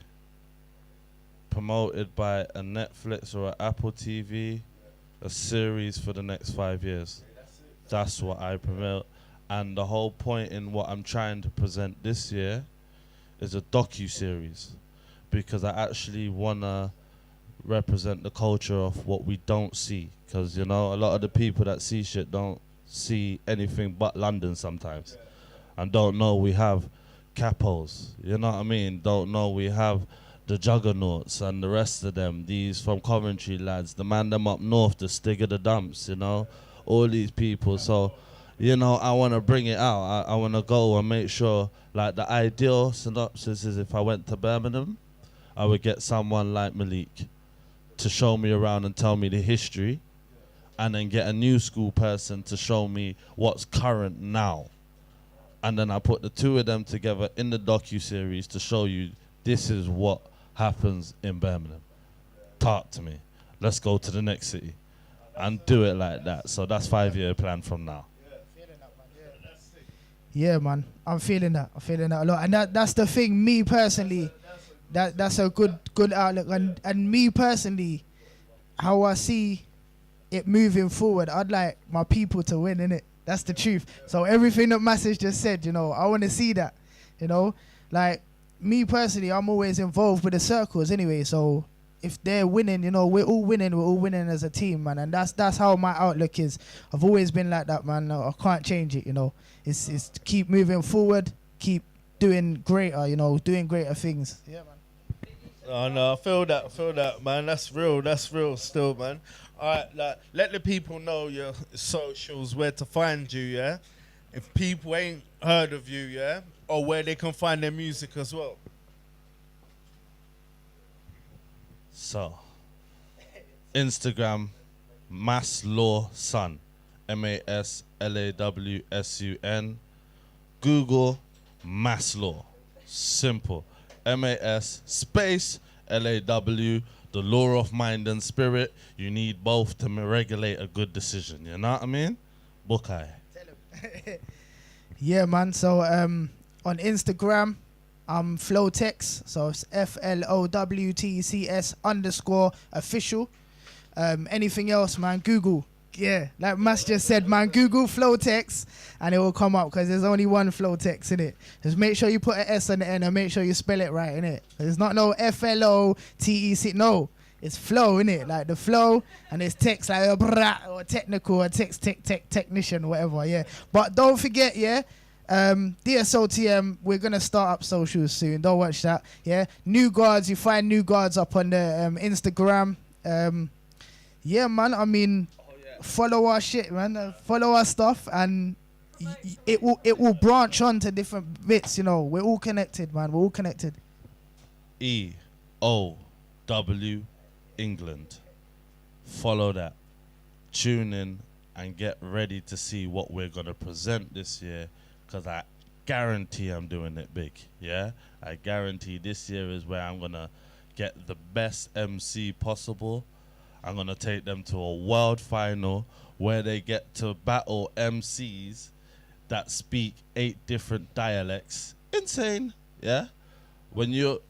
Promoted by a Netflix or an Apple TV. A series for the next 5 years. That's what I promote. And the whole point in what I'm trying to present this year is a docu-series. Because I actually want to represent the culture of what we don't see, because you know a lot of the people that see shit don't see anything but London sometimes, and don't know we have capos, you know what I mean, don't know we have the juggernauts and the rest of them, these from Coventry lads, the man them up north, the Stig of the Dumps, you know, all these people. So you know, I want to bring it out. I want to go and make sure, like, the ideal synopsis is if I went to Birmingham, I would get someone like Malik to show me around and tell me the history, and then get a new school person to show me what's current now. And then I put the two of them together in the docu-series to show you this is what happens in Birmingham. Talk to me. Let's go to the next city. And do it like that. So that's 5-year plan from now. Yeah, man. I'm feeling that a lot. And that's the thing, me personally, that's a good outlook. And me personally, how I see it moving forward, I'd like my people to win, innit? That's the truth. So everything that Massive just said, you know, I want to see that, you know? Like, me personally, I'm always involved with the circles anyway, so if they're winning, you know, we're all winning as a team, man. And that's how my outlook is. I've always been like that, man. I can't change it, you know. It's to keep moving forward, keep doing greater, you know, doing greater things. Yeah, man. Oh, no, I feel that, man. That's real still, man. All right, like, let the people know your socials, where to find you, yeah? If people ain't heard of you, yeah? Or where they can find their music as well. So, Instagram, Maslawsun, MASLAWSUN. Google, Maslaw. Simple. MAS space LAW, the law of mind and spirit. You need both to regulate a good decision. You know what I mean? Bukai. Yeah, man. So on Instagram, I'm Flowtec. So it's FLOWTECS_official. Anything else, man? Google. Yeah, like Mas just said, man, Google Flowtec and it will come up, because there's only one Flowtec in it. Just make sure you put an S on the end and make sure you spell it right, in it. There's not no FLOTEC. No, it's flow, in it, like the flow, and it's text like a brah, or technical, or technician, whatever. Yeah, but don't forget, yeah, DSOTM, we're going to start up socials soon. Don't watch that. Yeah. New Guards, you find New Guards up on the Instagram. Yeah, man. I mean, follow our shit, man. Follow our stuff, and it will branch on to different bits, you know. We're all connected, man. We're all connected. EOW England. Follow that. Tune in and get ready to see what we're going to present this year, because I guarantee I'm doing it big. Yeah, I guarantee this year is where I'm going to get the best MC possible. I'm going to take them to a world final where they get to battle MCs that speak 8 different dialects. Insane. Yeah, when you're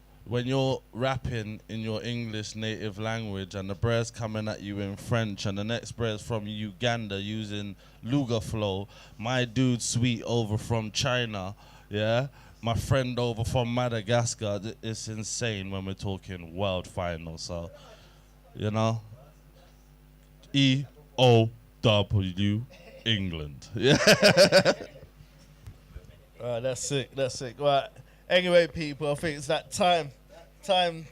rapping in your English native language and the breath's coming at you in French and the next breath's from Uganda using Luga flow, my dude Sweet over from China, yeah, my friend over from Madagascar, it's insane when we're talking world final. So, you know, EOW England. Yeah. That's sick. Right. Anyway, people, I think it's that time to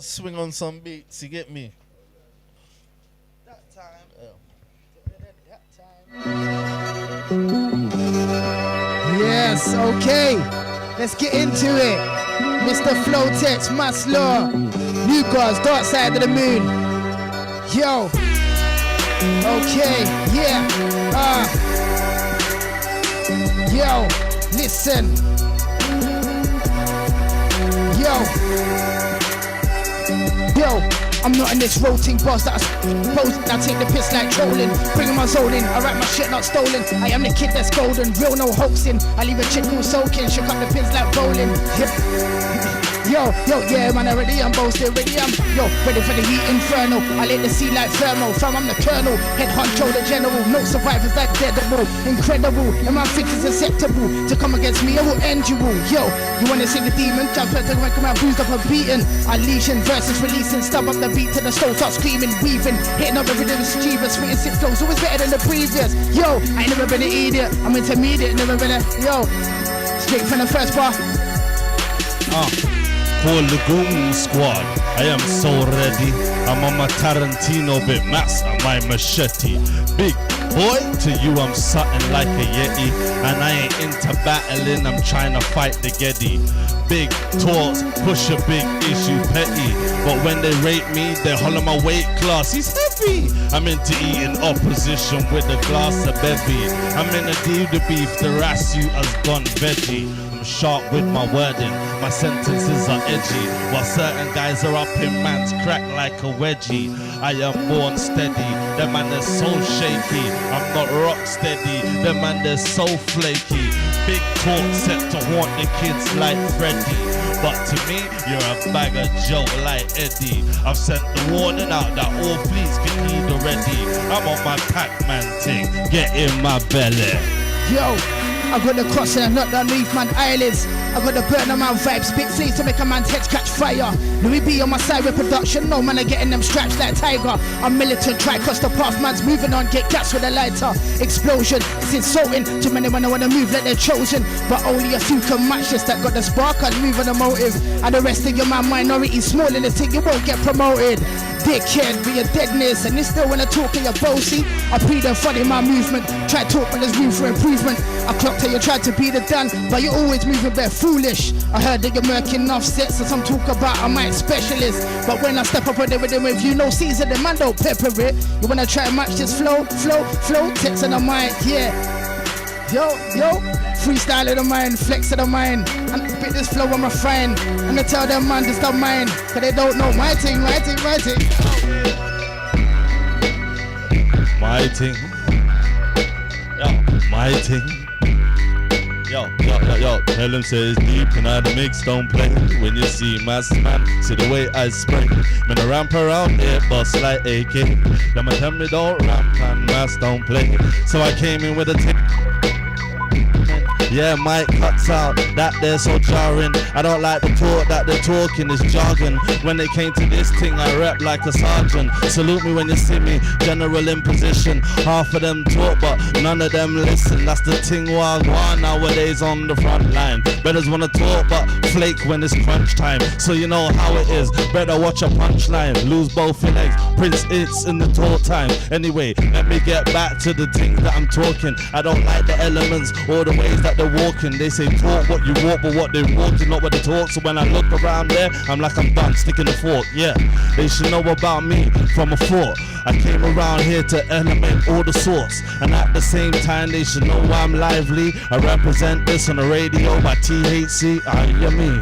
swing on some beats. You get me? That time. Yeah. Yes, okay. Let's get into it. Mr. Flowtec, Maslow, New Guards, Dark Side of the Moon. Yo. Okay, yeah. Yo, listen. Yo, I'm not in this rotating boss that I suppose. I take the piss like trolling, bringing my soul in. I write my shit not stolen. I am the kid that's golden, real no hoaxing. I leave a chick who's soaking, shook up the pins like bowling. Yo, yeah, man, I'm boasting, ready for the heat inferno. I let the sea like thermal, fam, I'm the colonel. Head honcho, the general, no survivors like deadable. Incredible, and my fit is acceptable. To come against me, I will end you all. Yo, you wanna see the demon? Jump back to the record, man, bruised up and beaten. Unleashing versus releasing, stub up the beat to the soul, start screaming, weaving. Hitting up every little streamer, spitting sick flows, always better than the previous. Yo, I ain't never been an idiot, I'm intermediate, never been a, yo. Straight from the first bar. Call the Goon Squad, I am so ready. I'm on my Tarantino bit, master my machete. Big boy, to you I'm something like a Yeti. And I ain't into battling, I'm trying to fight the Geddy. Big talks, push a big issue petty. But when they rate me, they holler my weight class, he's heavy. I'm into eating opposition with a glass of bevy. I'm in a deal the beef, the rasu has gone veggie. Sharp with my wording, my sentences are edgy. While certain guys are up in man's crack like a wedgie. I am born steady, the man is so shaky. I'm not rock steady, the man is so flaky. Big talk set to haunt the kids like Freddy. But to me, you're a bag of joke like Eddie. I've sent the warning out that all fleets can eat already. I'm on my Pac-Man thing, get in my belly. Yo, I got the cross and I knocked underneath man eyelids. I got the burner man vibes, big fleas to make a man's head catch fire. Louis B on my side with production, no man are getting them straps like Tiger. I'm militant, try cross the path, man's moving on, get gas with a lighter. Explosion, it's insulting, too many when I wanna move like they're chosen. But only a few can match this that got the spark and move on the motive. And the rest of your man minority, small in the thing, you won't get promoted. Dickhead with your deadness, and you still wanna talk in your bossy. I pre them funny my movement, try talk but there's room for improvement. I clocked how you tried to be the done, but you're always moving bare foolish. I heard that you're murking offsets, so some talk about a mic specialist. But when I step up on the rhythm with you, no season, the man don't pepper it. You wanna try and match this flow, text on the mic, yeah. Yo, freestyle of the mind, flex of the mind. And bit this flow on my friend. And I tell them man, this not mine. Cause they don't know my thing. My thing. Yo, my thing. Yo, tell them say it's deep and I the mix don't play. When you see mass man, see the way I spray. Man I ramp around here, bust like AK. Them a tell me don't ramp and mass don't play. So I came in with a tick. Yeah, mic cuts out, that they're so jarring. I don't like the talk that they're talking is jargon. When it came to this thing, I rep like a sergeant. Salute me when you see me, general in position. Half of them talk, but none of them listen. That's the thing wagwan nowadays on the front line. Brothers wanna talk, but flake when it's crunch time. So you know how it is, better watch a punchline. Lose both your legs, Prince it's in the talk time. Anyway, let me get back to the things that I'm talking. I don't like the elements or the ways that they're walking. They say talk what you walk, but what they walk is not what they talk. So when I look around there, I'm like I'm done sticking the fork. Yeah, they should know about me from a thought. I came around here to element all the sorts, and at the same time they should know I'm lively. I represent this on the radio by THC. I am me.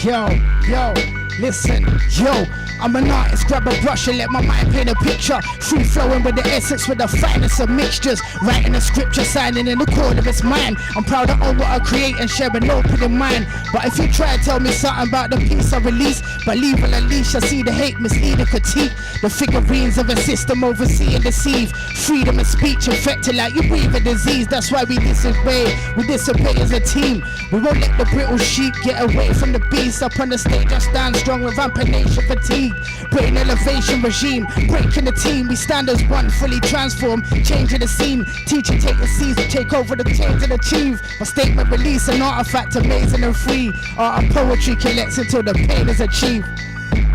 Yo, listen, yo. I'm an artist, grab a brush and let my mind paint a picture. Free flowing with the essence, with the finest of mixtures. Writing the scripture, signing in the chord of its mind. I'm proud of all what I create and share an open mind. But if you try to tell me something about the piece I release, believe will unleash, I see the hate, mislead and critique. The figurines of a system oversee and deceive. Freedom of speech infected like you breathe a disease. That's why we disobey as a team. We won't let the brittle sheep get away from the beast. Up on the stage I stand strong with ampunation fatigue. Brain elevation regime, breaking the team. We stand as one, fully transformed, changing the scene. Teaching, take the seas, take over the chains and achieve. My statement release, an artifact amazing and free. Art and poetry collects until the pain is achieved.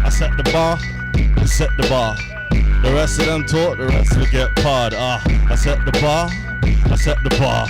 I set the bar, I set the bar. The rest of them talk, the rest will get parred. I set the bar, I set the bar.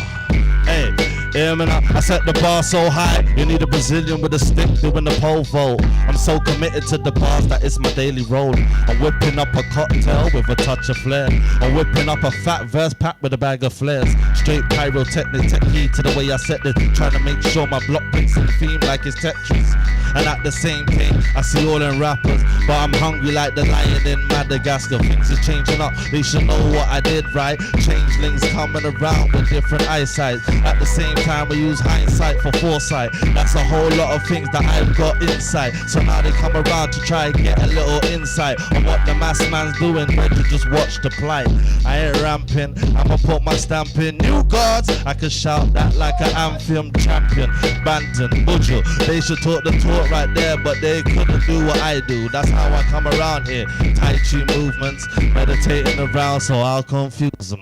Hey, yeah, man, I set the bar so high. You need a Brazilian with a stick doing the pole vault. I'm so committed to the bars that it's my daily role. I'm whipping up a cocktail with a touch of flair. I'm whipping up a fat verse packed with a bag of flares. Straight pyrotechnic, tech heat to the way I set this. Trying to make sure my block picks in the theme like it's Tetris. And at the same thing, I see all them rappers, but I'm hungry like the lion in Madagascar. Things are changing up, they should know what I did right. Changelings coming around with different eyesight. At the same time, we use hindsight for foresight. That's a whole lot of things that I've got inside. So now they come around to try and get a little insight on what the mass man's doing. Ready to just watch the plight. I ain't ramping, I'ma put my stamp in. New gods, I can shout that like an anthem champion. Banton, Bujo, they should talk the talk right there, but they couldn't do what I do. That's how I come around here. Tai Chi movements, meditating around, so I'll confuse them.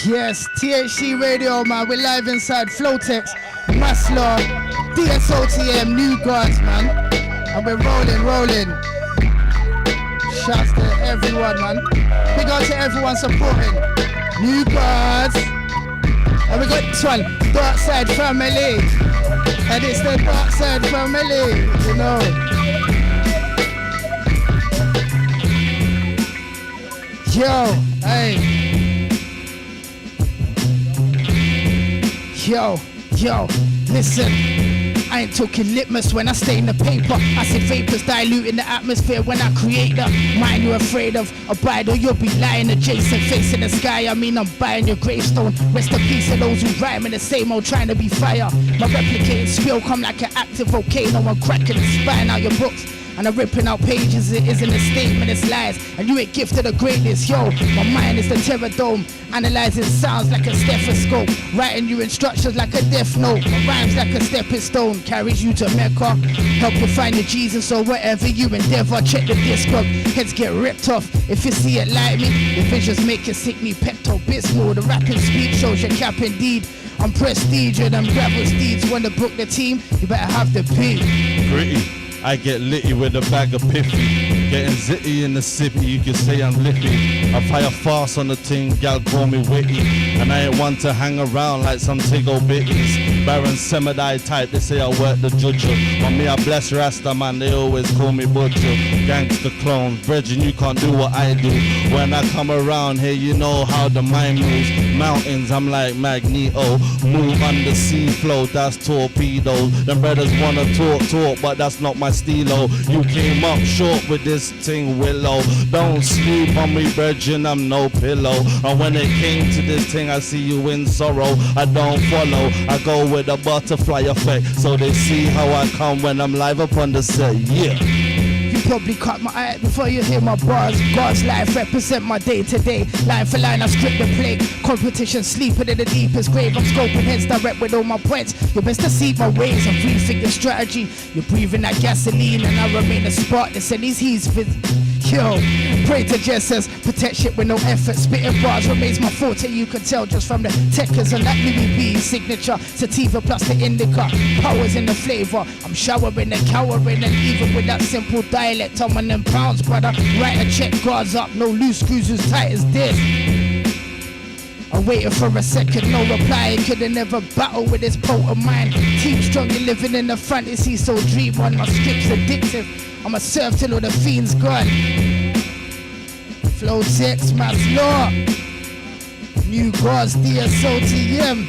Yes, THC Radio, man. We're live inside Flowtec, Maslow, DSOTM, New Gods, man. And we're rolling. Shouts to everyone, man. Big out to everyone supporting New Gods. And we got this one, Dark Side Family. And it's the Dark Side Family, you know. Yo, hey. Yo, listen. I ain't talking litmus when I stay in the paper. I say vapors diluting the atmosphere when I create the mind you're afraid of. Abide or you'll be lying adjacent, facing the sky. I mean, I'm buying your gravestone. Rest in peace of those who rhyme in the same old trying to be fire. My replicating spill come like an active volcano. I'm cracking and spying out your books. And I'm ripping out pages, it isn't a statement, it's lies. And you ain't gifted the greatness, yo. My mind is the terror dome, analyzing sounds like a stethoscope, writing you instructions like a death note. My rhymes like a stepping stone, carries you to Mecca, help you find your Jesus or whatever you endeavor. Check the Discog, heads get ripped off. If you see it like me, the visions make you sick, need Pepto-Bismol. The rapping speed shows your cap indeed. I'm prestige and I'm gravel steeds. When to book the team, you better have the P. Gritty. I get litty with a bag of piffy. Getting zitty in the sippy, you can say I'm lippy. I fire fast on the ting, gal call me witty. And I ain't one to hang around like some tiggle bitties. Baron Semidai type, they say I work the juju. But me I bless Rasta man, they always call me Butcher. Gangster clones, brethren, you can't do what I do. When I come around here, you know how the mind moves. Mountains, I'm like Magneto. Move under sea flow, that's torpedoes. Them brothers wanna talk, but that's not my stilo. You came up short with this thing, Willow. Don't sleep on me, brethren, I'm no pillow. And when it came to this thing, I see you in sorrow. I don't follow, I go with a butterfly effect. So they see how I come when I'm live up on the set, yeah. You probably cut my eye before you hear my bars. God's life represent my day to day. Line for line I script the play. Competition sleeping in the deepest grave. I'm scoping heads direct with all my points. You best to see my ways and rethink your strategy. You're breathing that gasoline and I remain a spotless and these he's with. Yo, pray to Jesus, protect shit with no effort. Spitting bars remains my forte, you can tell just from the techers and that Louis B signature. Sativa plus the indica, powers in the flavor. I'm showering and cowering, and even with that simple dialect, I'm on them pounds, brother. Write a check, guards up, no loose screws as tight as this. I'm waiting for a second, no reply. Could've never battle with this potent mind. Team strong, you're living in the fantasy, so dream on. My script's addictive. I'ma serve till all the fiends gone. Flowtec, mass law. New gods, DSOTM.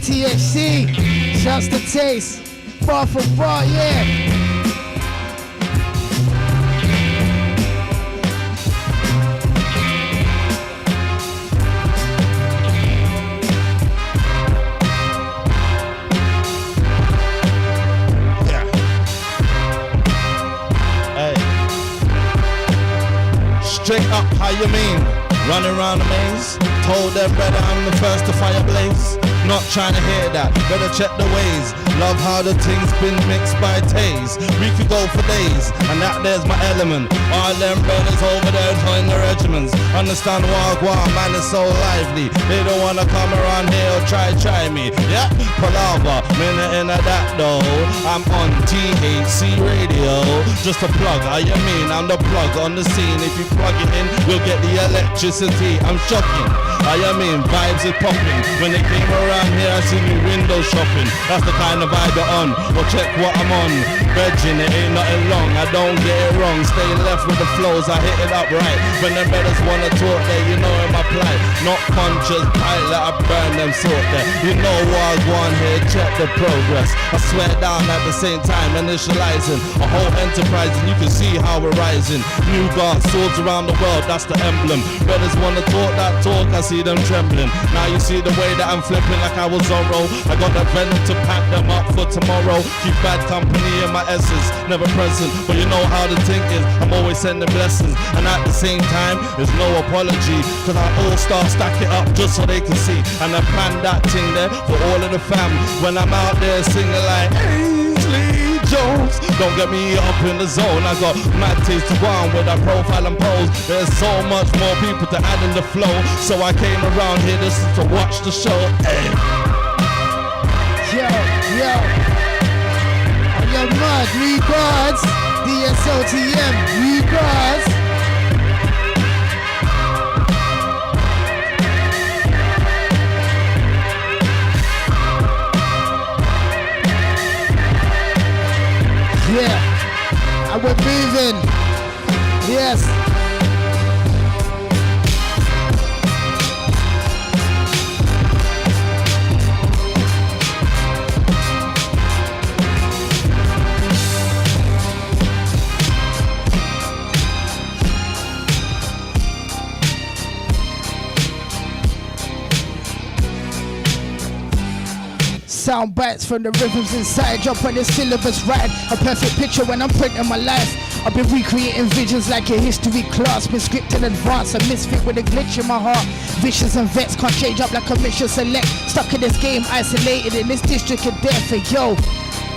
THC, shouts to Taise. BAR4BAR, yeah. Straight up, how you mean? Running around the maze. Told them better I'm the first to fire blaze. Not trying to hear that, better check the ways. Love how the things been mixed by Taise. We could go for days, and that there's my element. All them brothers over there join the regiments. Understand wagwan, man is so lively. They don't wanna come around here or try me. Yeah, palaver, minute in a that though. I'm on THC Radio. Just a plug, how you mean? I'm the plug on the scene. If you plug it in, you'll get the electricity. I'm shocking. How you mean? Vibes is popping. When they came around here, I see me window shopping. That's the kind of vibe you're on. Well, check what I'm on. Virgin, it ain't nothing long. I don't get it wrong. Stay left with the flows. I hit it up right. When them brothers wanna talk there, you know in my plight. Not conscious, pilot, I burn them sort there. You know what I want here. Check the progress. I swear down at the same time, initializing a whole enterprise, and you can see how we're rising. New guard swords around the world. That's the emblem. Brothers wanna talk that talk. I see them trembling. Now you see the way that I'm flipping like I was Zorro. I got that venom to pack them up for tomorrow. Keep bad company in my essence, never present. But you know how the thing is, I'm always sending blessings. And at the same time, there's no apology. Cause I all start stack it up just so they can see. And I plan that thing there for all of the fam. When I'm out there singing like Ainsley Jones, don't get me up in the zone. I got mad taste to go on with a profile and pose. There's so much more people to add in the flow. So I came around here just to watch the show. Hey. Yo, are you mad? Regards, DSOTM, regards. Yeah, and we're moving. Yes. Sound bites from the rhythms inside. Drop on the syllabus right. A perfect picture when I'm printing my life. I've been recreating visions like a history class. Been scripted in advance. A misfit with a glitch in my heart. Vicious and vets can't change up like a mission select. Stuck in this game, isolated in this district of death. And yo,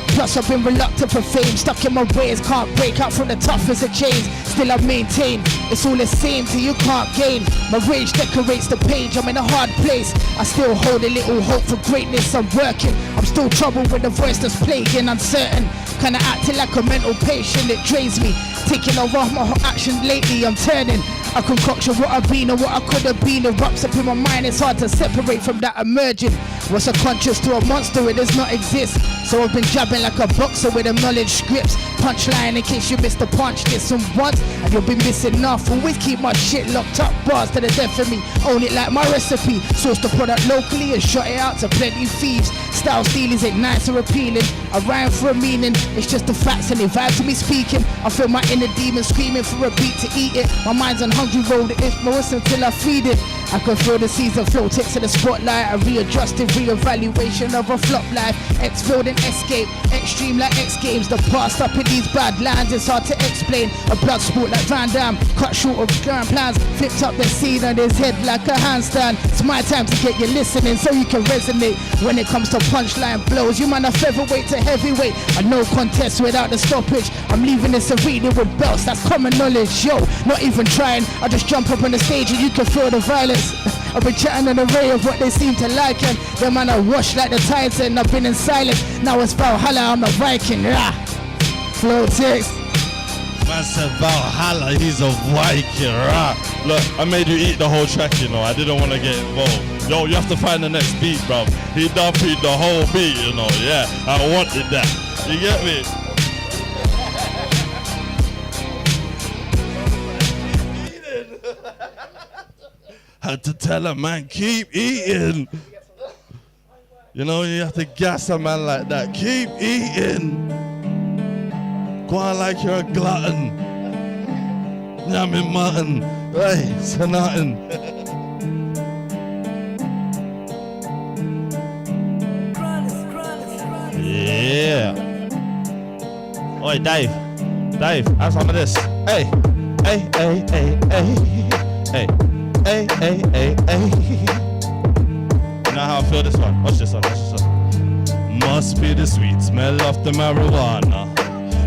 plus I've been reluctant for fame. Stuck in my ways, can't break out from the toughest of chains. Still I maintain, it's all the same till you can't gain. My rage decorates the page, I'm in a hard place. I still hold a little hope for greatness, I'm working. I'm still troubled with the voice that's plaguing, uncertain. Kinda acting like a mental patient, it drains me. Taking over my whole action lately, I'm turning. A concoction what I've been and what I could have been erupts up in my mind. It's hard to separate from that emerging. What's a conscious to a monster? It does not exist. So I've been jabbing like a boxer with them knowledge scripts. Punchline in case you missed the punch. Listen once and you'll be missing enough. Always keep my shit locked up. Bars to the death of me. Own it like my recipe. Source the product locally and shot it out to plenty thieves. Style stealers ain't nice or appealing. I rhyme for a meaning. It's just the facts and they vibe to me speaking. I feel my inner demon screaming for a beat to eat it. My mind's on hungry road. It's no listen till I feed it. I can feel the season Flowtec to the spotlight. A readjusted re-evaluation of a flop life. X-filled and escape, extreme like X Games. The past up in these bad lands, it's hard to explain. A blood sport like Van Damme, cut short of current plans. Flipped up the scene on his head like a handstand. It's my time to get you listening so you can resonate. When it comes to punchline blows, you man a featherweight to heavyweight. A no contest without the stoppage. I'm leaving this arena with belts, that's common knowledge. Yo, not even trying, I just jump up on the stage and you can feel the violence. I've been chatting an array of what they seem to like, and them man I wash like the Taise, and I've been in silence. Now it's Valhalla, I'm a Viking. Flowtec. Man said Valhalla, he's a Viking, rah. Look, I made you eat the whole track, you know. I didn't want to get involved. Yo, you have to find the next beat, bro. He done beat the whole beat, you know. Yeah, I wanted that. You get me? Had to tell a man, keep eating. You know, you have to gas a man like that. Keep eating. Go on like you're a glutton. Yamming mutton. Hey, it's nothing. Yeah. Oi, Dave. Dave, have some of this. Hey. Hey, hey, hey, hey. Hey. Hey, hey, hey, hey. You know how I feel this one? Watch this one, watch this one. Must be the sweet smell of the marijuana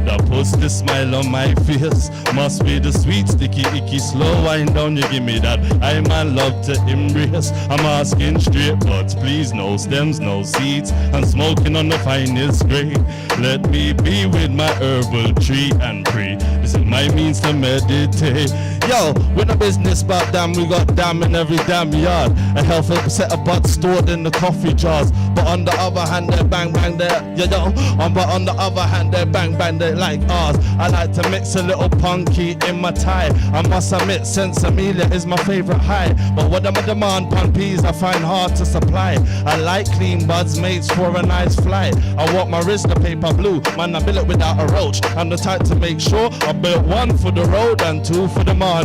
that puts the smile on my face. Must be the sweet, sticky, icky, slow wind down. You give me that I man love to embrace. I'm asking straight, but please no stems, no seeds. I'm smoking on the finest grade. Let me be with my herbal tree and pray. This is my means to meditate. Yo, we're no business about damn, we got damn in every damn yard. A healthy set of buds stored in the coffee jars. But on the other hand, they bang bang there, you know. But on the other hand, they bang bang they like ours. I like to mix a little punky in my tie. I must admit, Sensimelia is my favorite high. But what am I demand, pun peas I find hard to supply. I like clean buds, mates for a nice flight. I want my wrist the paper blue, man I build it without a roach. I'm the type to make sure I built one for the road and two for the morning.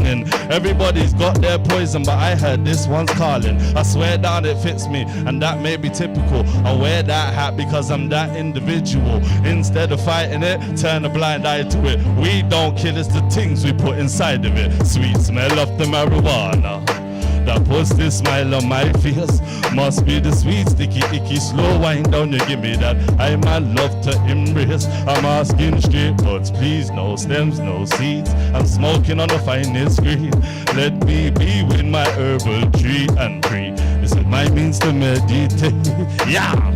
Everybody's got their poison, but I heard this one's calling. I swear down it fits me, and that may be typical. I wear that hat because I'm that individual. Instead of fighting it, turn a blind eye to it. We don't kill, it's the things we put inside of it. Sweet smell of the marijuana that puts this smile on my face. Must be the sweet, sticky, icky, slow wind down. You give me that I man love to embrace. I'm asking straight, but please no stems, no seeds. I'm smoking on the finest green. Let me be with my herbal tree and pray. This is my means to meditate. Yeah.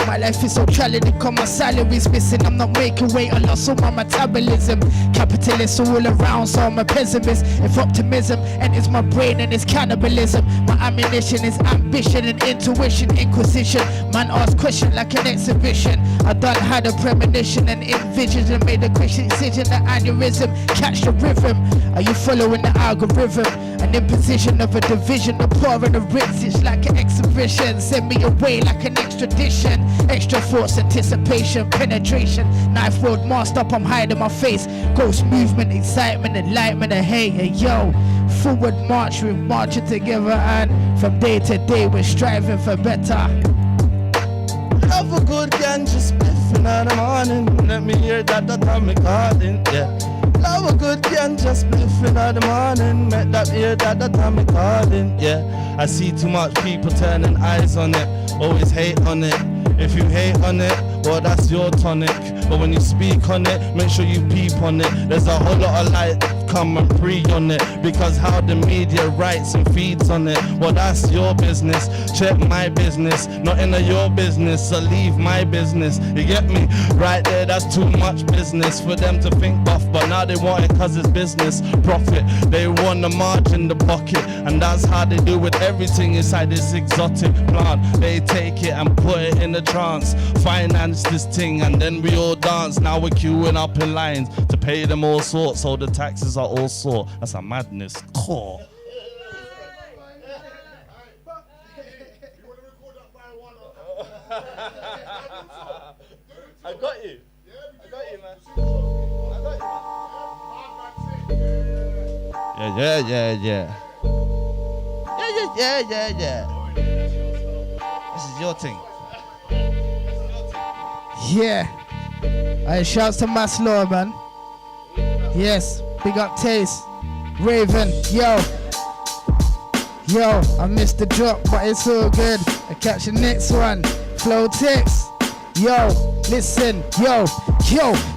My life is so challenging, cause my salary's missing. I'm not making weight, I lost all my metabolism. Capitalists all around, so I'm a pessimist. If optimism enters my brain and it's cannibalism, my ammunition is ambition and intuition. Inquisition, man ask question like an exhibition. I done had a premonition and envisioned and made a quick decision. The aneurysm, catch the rhythm. Are you following the algorithm? An imposition of a division, the poor and the rich. It's like an exhibition, send me away like an extradition. Extra force, anticipation, penetration. Knife road masked up, I'm hiding my face. Ghost movement, excitement, enlightenment, and hey, hey, yo. Forward march, we're marching together, and from day to day we're striving for better. Love a good ganja spliff in the morning. Let me hear that atomic calling, yeah. Love a good ganja spliff in the morning. Make that hear that atomic calling, yeah. I see too much people turning eyes on it. Always hate on it. If you hate on it, well that's your tonic. But when you speak on it, make sure you peep on it. There's a whole lot of light, come and pre on it. Because how the media writes and feeds on it, well that's your business. Check my business, not into your business. So leave my business, you get me? Right there, that's too much business for them to think buff. But now they want it cause it's business, profit. They want the margin, the pocket. And that's how they do with everything inside this exotic plant. They take it and put it in a trance, finance this thing and then we all dance. Now we're queuing up in lines to pay them all sorts, so the taxes are all sort. That's a madness core. I got you. I got you, man. I got you, man. Yeah. Yeah. This is your thing. Yeah. Hey, shouts to Maslow, man. Yes, big up Taise. Raven, yo, I missed the drop, but it's all good. I catch the next one. Flowtec, yo, listen, yo,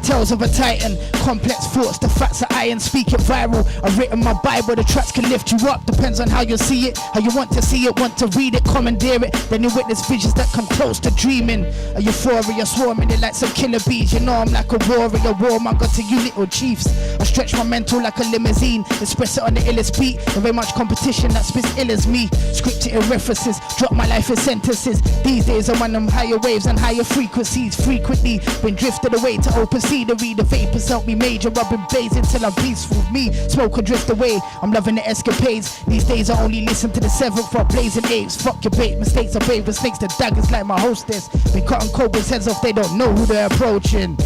tales of a titan, complex thoughts, the facts are iron, speak it viral. I've written my Bible, the tracks can lift you up, depends on how you see it, how you want to see it, want to read it, commandeer it, then you witness visions that come close to dreaming. A euphoria swarming it like some killer bees, you know I'm like a warrior, warmonger to you little chiefs. I stretch my mental like a limousine, express it on the illest beat, there ain't much competition that spits ill as me. Script it in references, drop my life in sentences. These days I'm on them higher waves and higher frequencies, frequently been drifted away to open sea to read the vapors help me major. I've been blazing till I'm peaceful with me, smoke or drift away. I'm loving the escapades. These days I only listen to the 7th for blazing apes. Fuck your bait, mistakes are brave with snakes to daggers like my hostess. Been cutting cobras heads off, they don't know who they're approaching.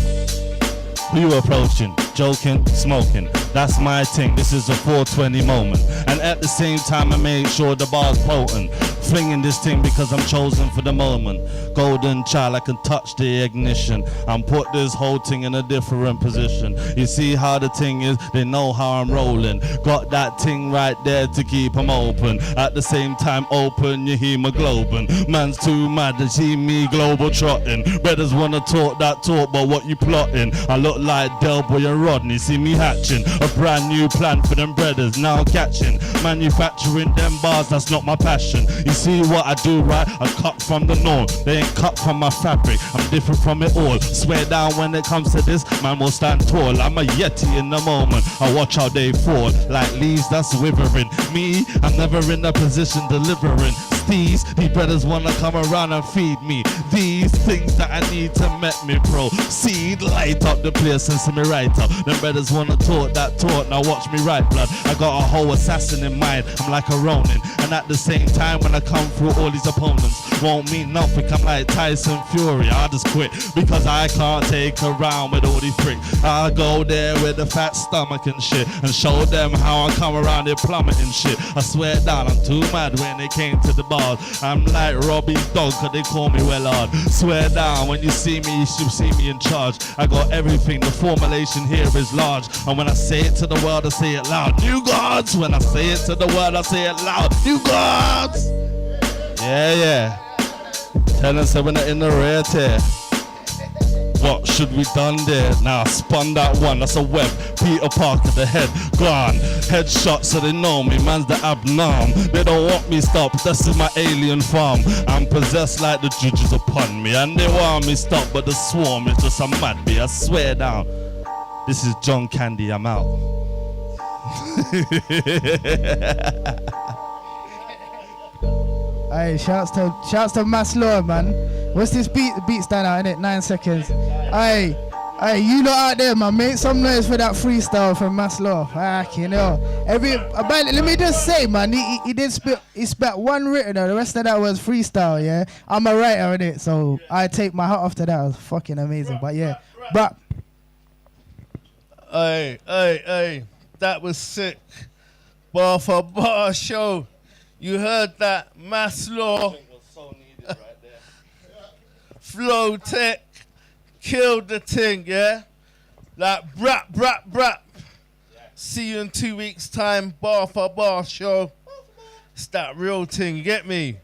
Who you approaching? Joking, smoking. That's my thing. This is a 420 moment. And at the same time I make sure the bar's potent. Flinging this thing because I'm chosen for the moment. Golden child, I can touch the ignition and put this whole thing in a different position. You see how the thing is, they know how I'm rolling. Got that thing right there to keep them open. At the same time open your hemoglobin. Man's too mad to see me global trotting. Brothers wanna talk that talk, but what you plotting? I look like Delboy and Rodney, see me hatching a brand new plan for them brothers, now catching. Manufacturing them bars, that's not my passion. You see what I do, right? I cut from the norm. They ain't cut from my fabric. I'm different from it all. Swear down when it comes to this, man will stand tall. I'm a yeti in the moment. I watch how they fall like leaves that's withering. Me, I'm never in a position delivering. These brothers wanna come around and feed me. These things that I need to make me proceed. Light up the place and see me right up. Them brothers wanna talk that talk, now watch me right blood. I got a whole assassin in mind, I'm like a Ronin. And at the same time when I come through all these opponents, won't mean nothing, I'm like Tyson Fury. I just quit because I can't take around with all these pricks. I go there with a fat stomach and shit and show them how I come around here plummeting shit. I swear down, I'm too mad when they came to the bar. I'm like Robbie's dog, cause they call me well hard. Swear down, when you see me, you should see me in charge. I got everything, the formulation here is large. And when I say it to the world, I say it loud. New gods! When I say it to the world, I say it loud. New gods! Yeah. Tell us when they're in the rear tear. What should we done there? Now I spun that one, that's a web. Peter Parker, the head, gone. Headshot so they know me, man's the abnorm. They don't want me stop, this is my alien farm. I'm possessed like the judges upon me. And they want me stop, but the swarm is just a mad bee, I swear down. This is John Candy, I'm out. Hey, shouts to Maslow, man. What's this beat? The beat's done out, innit? 9 seconds. Hey, you lot out there, man. Make some noise for that freestyle from Maslow. You know. Let me just say, man, he spit one written, the rest of that was freestyle, yeah? I'm a writer, innit? So I take my hat off to that. It was fucking amazing, but yeah. But Hey, that was sick. BAR4BAR show. You heard that, Maslow. Flowtec killed the thing, yeah? Like brap. See you in 2 weeks' time, BAR4BAR show. It's that real thing, you get me?